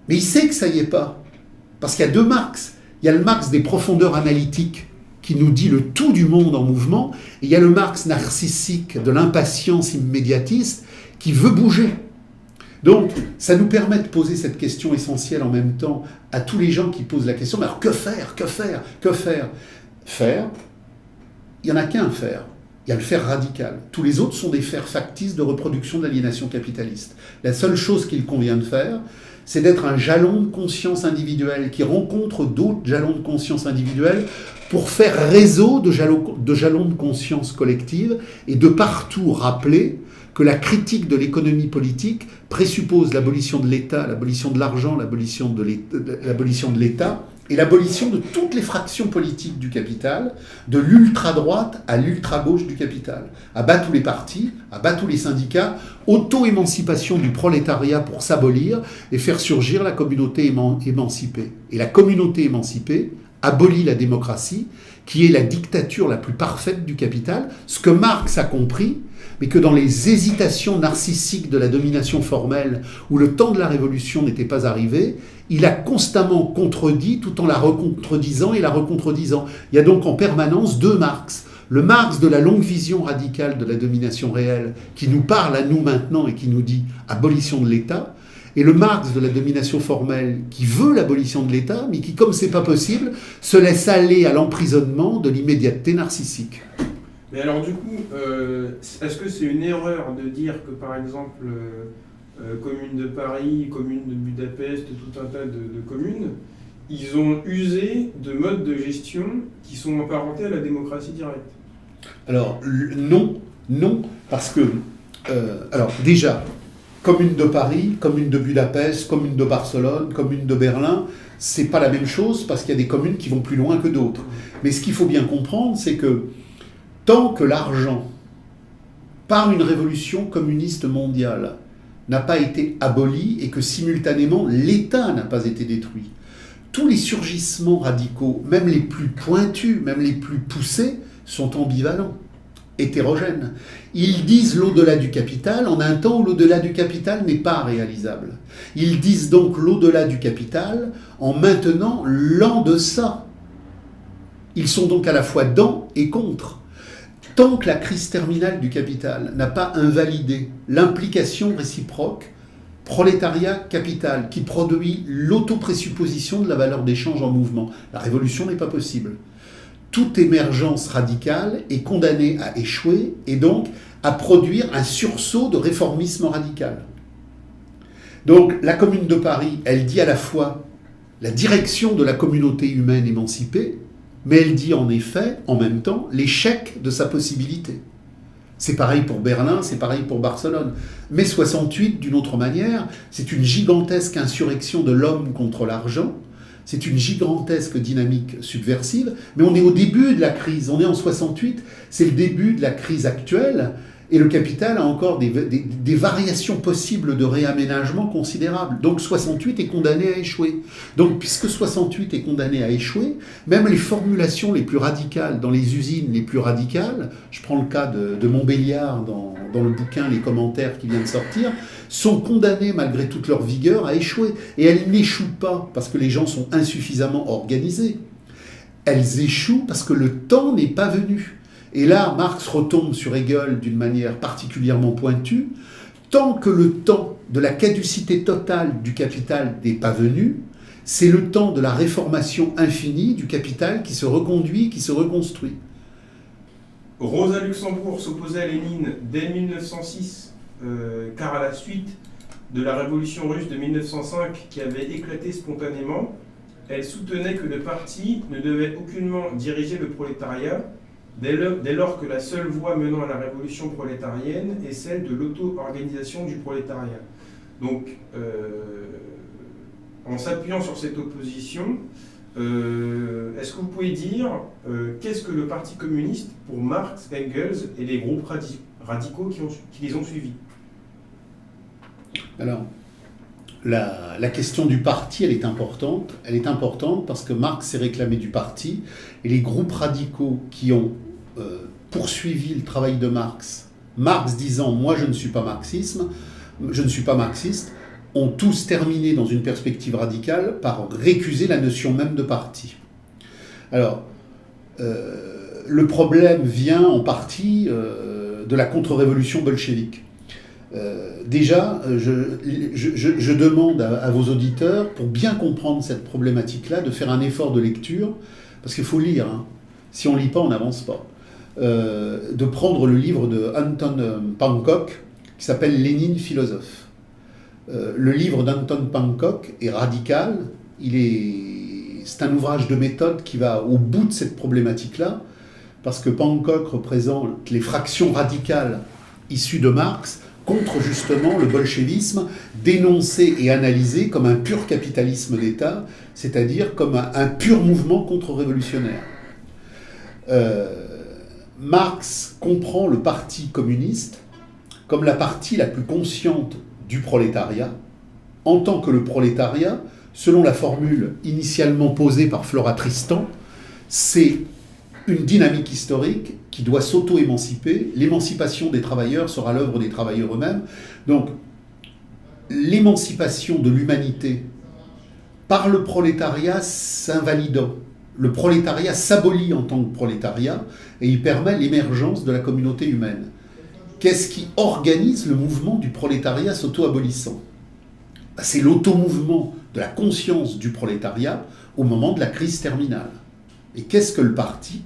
[SPEAKER 2] Mais il sait que ça y est pas. Parce qu'il y a deux Marx. Il y a le Marx des profondeurs analytiques qui nous dit le tout du monde en mouvement, et il y a le Marx narcissique de l'impatience immédiatiste qui veut bouger. Donc, ça nous permet de poser cette question essentielle en même temps à tous les gens qui posent la question, mais alors que faire ? Que faire ? Que faire ? Faire, il n'y en a qu'un faire. Il y a le faire radical. Tous les autres sont des fers factices de reproduction de l'aliénation capitaliste. La seule chose qu'il convient de faire, c'est d'être un jalon de conscience individuelle qui rencontre d'autres jalons de conscience individuelle pour faire réseau de jalons de conscience collective et de partout rappeler que la critique de l'économie politique présuppose l'abolition de l'État, l'abolition de l'argent, l'abolition de l'État et l'abolition de toutes les fractions politiques du capital, de l'ultra-droite à l'ultra-gauche du capital. À bas tous les partis, à bas tous les syndicats, auto-émancipation du prolétariat pour s'abolir et faire surgir la communauté émancipée. Et la communauté émancipée abolit la démocratie, qui est la dictature la plus parfaite du capital, ce que Marx a compris, mais que dans les hésitations narcissiques de la domination formelle, où le temps de la révolution n'était pas arrivé, il a constamment contredit tout en la recontredisant et la recontredisant. Il y a donc en permanence deux Marx. Le Marx de la longue vision radicale de la domination réelle, qui nous parle à nous maintenant et qui nous dit abolition de l'État, et le Marx de la domination formelle, qui veut l'abolition de l'État, mais qui, comme c'est pas possible, se laisse aller à l'emprisonnement de l'immédiateté narcissique.
[SPEAKER 1] Mais alors du coup, est-ce que c'est une erreur de dire que par exemple, Commune de Paris, Commune de Budapest, tout un tas de communes, ils ont usé de modes de gestion qui sont apparentés à la démocratie directe?
[SPEAKER 2] Alors non, parce que, alors déjà, Commune de Paris, Commune de Budapest, Commune de Barcelone, Commune de Berlin, c'est pas la même chose parce qu'il y a des communes qui vont plus loin que d'autres. Mais ce qu'il faut bien comprendre, c'est que tant que l'argent, par une révolution communiste mondiale, n'a pas été aboli et que simultanément l'État n'a pas été détruit, tous les surgissements radicaux, même les plus pointus, même les plus poussés, sont ambivalents, hétérogènes. Ils disent l'au-delà du capital en un temps où l'au-delà du capital n'est pas réalisable. Ils disent donc l'au-delà du capital en maintenant l'en-deçà. Ils sont donc à la fois dans et contre. Tant que la crise terminale du capital n'a pas invalidé l'implication réciproque prolétariat-capital qui produit l'auto-présupposition de la valeur d'échange en mouvement, la révolution n'est pas possible. Toute émergence radicale est condamnée à échouer et donc à produire un sursaut de réformisme radical. Donc la Commune de Paris, elle dit à la fois la direction de la communauté humaine émancipée, mais elle dit en effet, en même temps, l'échec de sa possibilité. C'est pareil pour Berlin, c'est pareil pour Barcelone. Mai 68, d'une autre manière, c'est une gigantesque insurrection de l'homme contre l'argent, c'est une gigantesque dynamique subversive, mais on est au début de la crise, on est en 68, c'est le début de la crise actuelle, et le capital a encore des variations possibles de réaménagement considérables. Donc 68 est condamné à échouer. Donc puisque 68 est condamné à échouer, même les formulations les plus radicales dans les usines les plus radicales, je prends le cas de Montbéliard dans le bouquin Les commentaires qui vient de sortir, sont condamnées malgré toute leur vigueur à échouer. Et elles n'échouent pas parce que les gens sont insuffisamment organisés. Elles échouent parce que le temps n'est pas venu. Et là, Marx retombe sur Hegel d'une manière particulièrement pointue. Tant que le temps de la caducité totale du capital n'est pas venu, c'est le temps de la réformation infinie du capital qui se reconduit, qui se reconstruit.
[SPEAKER 1] Rosa Luxembourg s'opposait à Lénine dès 1906, car à la suite de la révolution russe de 1905 qui avait éclaté spontanément, elle soutenait que le parti ne devait aucunement diriger le prolétariat, dès lors que la seule voie menant à la révolution prolétarienne est celle de l'auto-organisation du prolétariat. Donc, en s'appuyant sur cette opposition, est-ce que vous pouvez dire qu'est-ce que le Parti communiste pour Marx, Engels et les groupes radicaux qui les ont suivis?
[SPEAKER 2] Alors, la question du parti, elle est importante. Elle est importante parce que Marx s'est réclamé du parti et les groupes radicaux qui ont poursuivi le travail de Marx, Marx disant « moi je ne suis pas marxiste », ont tous terminé dans une perspective radicale par récuser la notion même de parti. Alors, le problème vient en partie de la contre-révolution bolchevique. Déjà, je demande à vos auditeurs, pour bien comprendre cette problématique-là, de faire un effort de lecture, parce qu'il faut lire, hein. Si on ne lit pas, on n'avance pas. De prendre le livre de Anton Pankow, qui s'appelle « Lénine, philosophe ». Le livre d'Anton Pankow est radical, c'est un ouvrage de méthode qui va au bout de cette problématique-là, parce que Pankow représente les fractions radicales issues de Marx, contre justement le bolchevisme dénoncé et analysé comme un pur capitalisme d'État, c'est-à-dire comme un pur mouvement contre-révolutionnaire. Marx comprend le parti communiste comme la partie la plus consciente du prolétariat, en tant que le prolétariat selon la formule initialement posée par Flora Tristan, c'est une dynamique historique qui doit s'auto-émanciper. L'émancipation des travailleurs sera l'œuvre des travailleurs eux-mêmes. Donc, l'émancipation de l'humanité par le prolétariat s'invalidant. Le prolétariat s'abolit en tant que prolétariat et il permet l'émergence de la communauté humaine. Qu'est-ce qui organise le mouvement du prolétariat s'auto-abolissant ? C'est l'automouvement de la conscience du prolétariat au moment de la crise terminale. Et qu'est-ce que le parti ?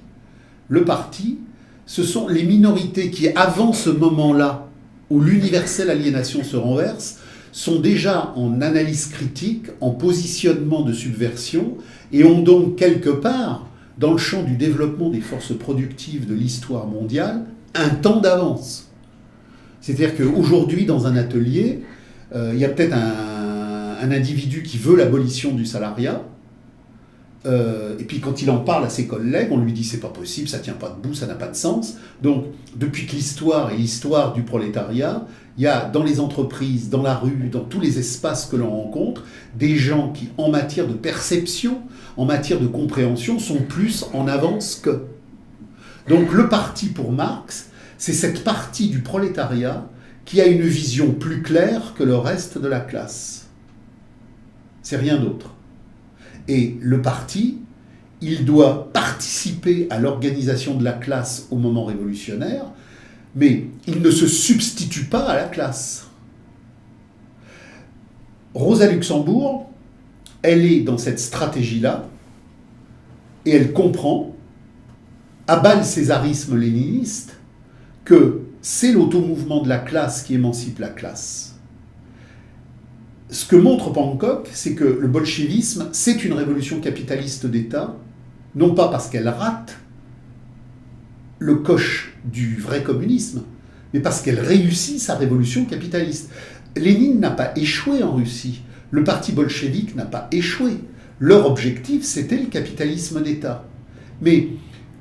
[SPEAKER 2] Le parti, ce sont les minorités qui, avant ce moment-là, où l'universelle aliénation se renverse, sont déjà en analyse critique, en positionnement de subversion, et ont donc quelque part, dans le champ du développement des forces productives de l'histoire mondiale, un temps d'avance. C'est-à-dire qu'aujourd'hui, dans un atelier, il y a peut-être un individu qui veut l'abolition du salariat, et puis quand il en parle à ses collègues, on lui dit c'est pas possible, ça tient pas debout, ça n'a pas de sens. Donc depuis que l'histoire est l'histoire du prolétariat, il y a dans les entreprises, dans la rue, dans tous les espaces que l'on rencontre, des gens qui, en matière de perception, en matière de compréhension, sont plus en avance qu'eux. Donc le parti pour Marx, c'est cette partie du prolétariat qui a une vision plus claire que le reste de la classe. C'est rien d'autre. Et le parti, il doit participer à l'organisation de la classe au moment révolutionnaire, mais il ne se substitue pas à la classe. Rosa Luxembourg, elle est dans cette stratégie-là, et elle comprend, à bas le césarisme léniniste, que c'est l'automouvement de la classe qui émancipe la classe. Ce que montre Pankow, c'est que le bolchevisme, c'est une révolution capitaliste d'État, non pas parce qu'elle rate le coche du vrai communisme, mais parce qu'elle réussit sa révolution capitaliste. Lénine n'a pas échoué en Russie, le parti bolchevique n'a pas échoué. Leur objectif, c'était le capitalisme d'État. Mais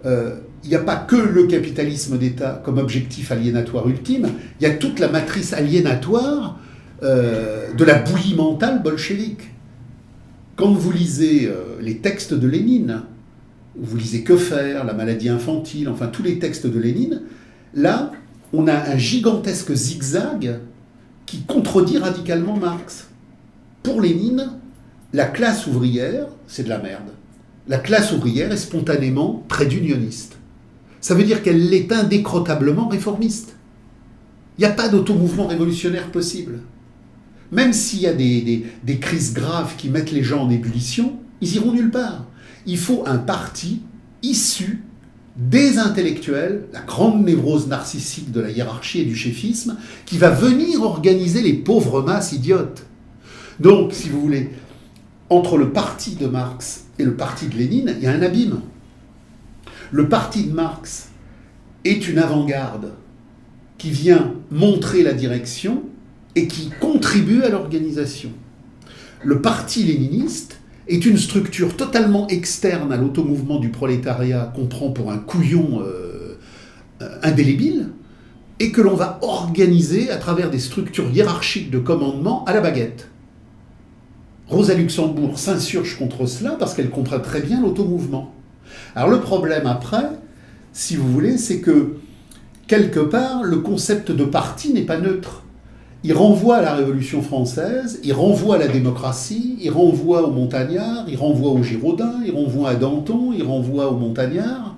[SPEAKER 2] il n'y a pas que le capitalisme d'État comme objectif aliénatoire ultime, il y a toute la matrice aliénatoire de la bouillie mentale bolchevique. Quand vous lisez les textes de Lénine, vous lisez Que faire, La maladie infantile, enfin tous les textes de Lénine, là, on a un gigantesque zigzag qui contredit radicalement Marx. Pour Lénine, la classe ouvrière, c'est de la merde. La classe ouvrière est spontanément prédunioniste. Ça veut dire qu'elle est indécrotablement réformiste. Il n'y a pas d'automouvement révolutionnaire possible. Même s'il y a des crises graves qui mettent les gens en ébullition, ils iront nulle part. Il faut un parti issu des intellectuels, la grande névrose narcissique de la hiérarchie et du chéfisme, qui va venir organiser les pauvres masses idiotes. Donc, si vous voulez, entre le parti de Marx et le parti de Lénine, il y a un abîme. Le parti de Marx est une avant-garde qui vient montrer la direction et qui contribue à l'organisation. Le parti léniniste est une structure totalement externe à l'automouvement du prolétariat qu'on prend pour un couillon indélébile et que l'on va organiser à travers des structures hiérarchiques de commandement à la baguette. Rosa Luxembourg s'insurge contre cela parce qu'elle comprend très bien l'automouvement. Alors le problème après, si vous voulez, c'est que quelque part, le concept de parti n'est pas neutre. Il renvoie à la Révolution française, il renvoie à la démocratie, il renvoie aux montagnards, il renvoie aux Girondins, il renvoie à Danton, il renvoie aux montagnards.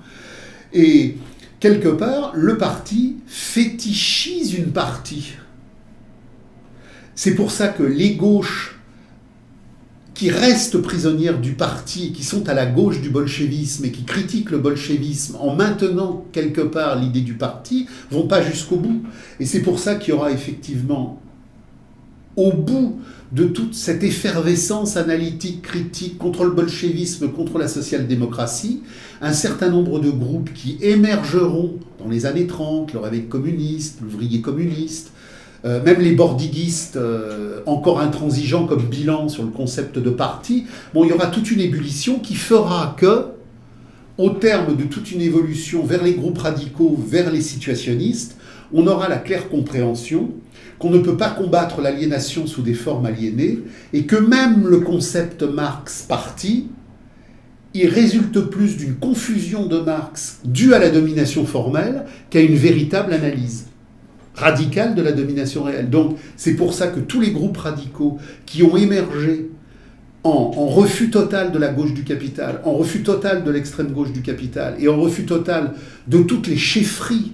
[SPEAKER 2] Et quelque part, le parti fétichise une partie. C'est pour ça que les gauches qui restent prisonnières du parti, qui sont à la gauche du bolchevisme et qui critiquent le bolchevisme en maintenant quelque part l'idée du parti, vont pas jusqu'au bout. Et c'est pour ça qu'il y aura effectivement, au bout de toute cette effervescence analytique, critique contre le bolchevisme, contre la social-démocratie, un certain nombre de groupes qui émergeront dans les années 30, le réveil communiste, l'ouvrier communiste, même les bordiguistes, encore intransigeants comme bilan sur le concept de parti, bon, il y aura toute une ébullition qui fera que, au terme de toute une évolution vers les groupes radicaux, vers les situationnistes, on aura la claire compréhension qu'on ne peut pas combattre l'aliénation sous des formes aliénées, et que même le concept Marx-parti, il résulte plus d'une confusion de Marx due à la domination formelle qu'à une véritable analyse radicale de la domination réelle. Donc c'est pour ça que tous les groupes radicaux qui ont émergé en refus total de la gauche du capital, en refus total de l'extrême gauche du capital, et en refus total de toutes les chefferies,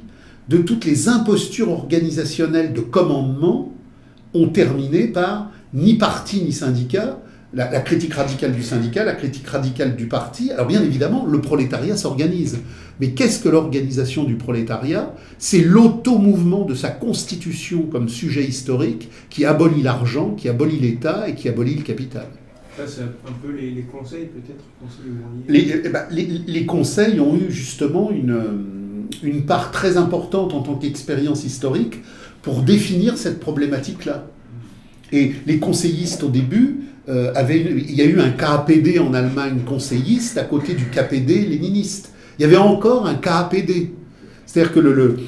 [SPEAKER 2] de toutes les impostures organisationnelles de commandement, ont terminé par ni parti ni syndicat, la critique radicale du syndicat, la critique radicale du parti. Alors bien évidemment, le prolétariat s'organise. Mais qu'est-ce que l'organisation du prolétariat ? C'est l'auto-mouvement de sa constitution comme sujet historique qui abolit l'argent, qui abolit l'État et qui abolit le capital.
[SPEAKER 1] Ça, c'est un peu les conseils, peut-être.
[SPEAKER 2] Les conseils ont eu justement une part très importante en tant qu'expérience historique pour définir cette problématique-là. Et les conseillistes, au début, il y a eu un KAPD en Allemagne conseilliste à côté du KPD léniniste. Il y avait encore un KAPD. C'est-à-dire que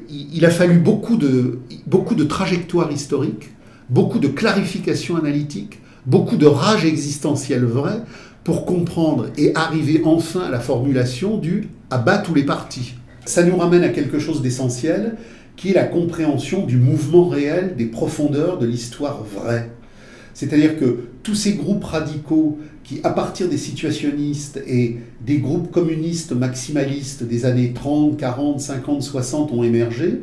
[SPEAKER 2] il a fallu beaucoup de trajectoires historiques, beaucoup de clarifications analytiques, beaucoup de rage existentielle vraie pour comprendre et arriver enfin à la formulation du « à bas tous les partis ». Ça nous ramène à quelque chose d'essentiel, qui est la compréhension du mouvement réel des profondeurs de l'histoire vraie. C'est-à-dire que tous ces groupes radicaux qui, à partir des situationnistes et des groupes communistes maximalistes des années 30, 40, 50, 60 ont émergé,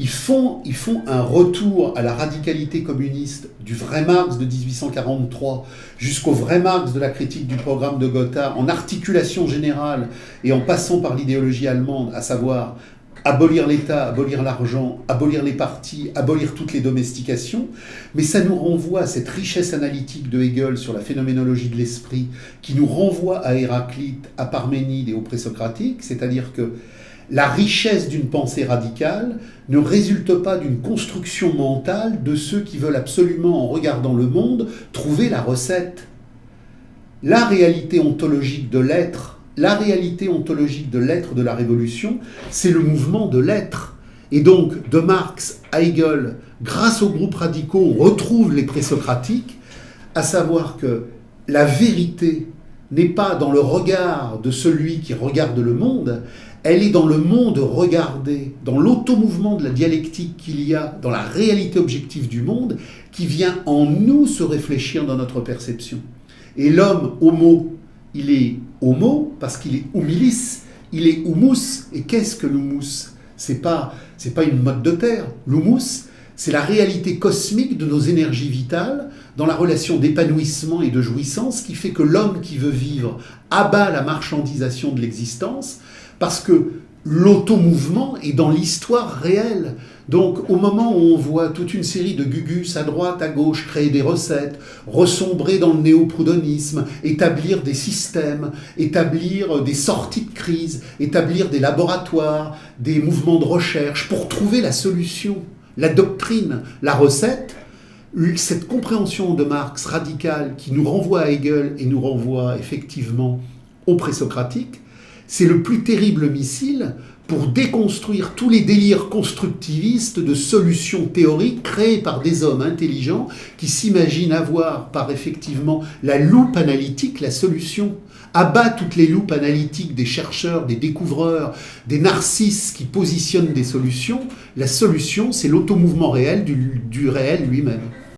[SPEAKER 2] ils font un retour à la radicalité communiste du vrai Marx de 1843 jusqu'au vrai Marx de la critique du programme de Gotha, en articulation générale et en passant par l'idéologie allemande, à savoir abolir l'État, abolir l'argent, abolir les partis, abolir toutes les domestications. Mais ça nous renvoie à cette richesse analytique de Hegel sur la phénoménologie de l'esprit, qui nous renvoie à Héraclite, à Parménide et aux présocratiques, c'est-à-dire que la richesse d'une pensée radicale ne résulte pas d'une construction mentale de ceux qui veulent absolument, en regardant le monde, trouver la recette. La réalité ontologique de l'être, la réalité ontologique de l'être de la Révolution, c'est le mouvement de l'être. Et donc, de Marx à Hegel, grâce aux groupes radicaux, on retrouve les présocratiques, à savoir que la vérité n'est pas dans le regard de celui qui regarde le monde, elle est dans le monde regardé, dans l'automouvement de la dialectique qu'il y a, dans la réalité objective du monde, qui vient en nous se réfléchir dans notre perception. Et l'homme, homo, il est homo parce qu'il est humilis, il est humus. Et qu'est-ce que l'humus ? C'est pas une mode de terre. L'humus, c'est la réalité cosmique de nos énergies vitales dans la relation d'épanouissement et de jouissance qui fait que l'homme qui veut vivre abat la marchandisation de l'existence parce que l'automouvement est dans l'histoire réelle. Donc, au moment où on voit toute une série de gugus à droite, à gauche, créer des recettes, ressombrer dans le néo-proudhonisme, établir des systèmes, établir des sorties de crise, établir des laboratoires, des mouvements de recherche pour trouver la solution, la doctrine, la recette, cette compréhension de Marx radicale qui nous renvoie à Hegel et nous renvoie effectivement aux présocratiques, c'est le plus terrible missile pour déconstruire tous les délires constructivistes de solutions théoriques créées par des hommes intelligents qui s'imaginent avoir par effectivement la loupe analytique la solution. Abat toutes les loupes analytiques des chercheurs, des découvreurs, des narcisses qui positionnent des solutions. La solution, c'est l'automouvement réel du réel lui-même.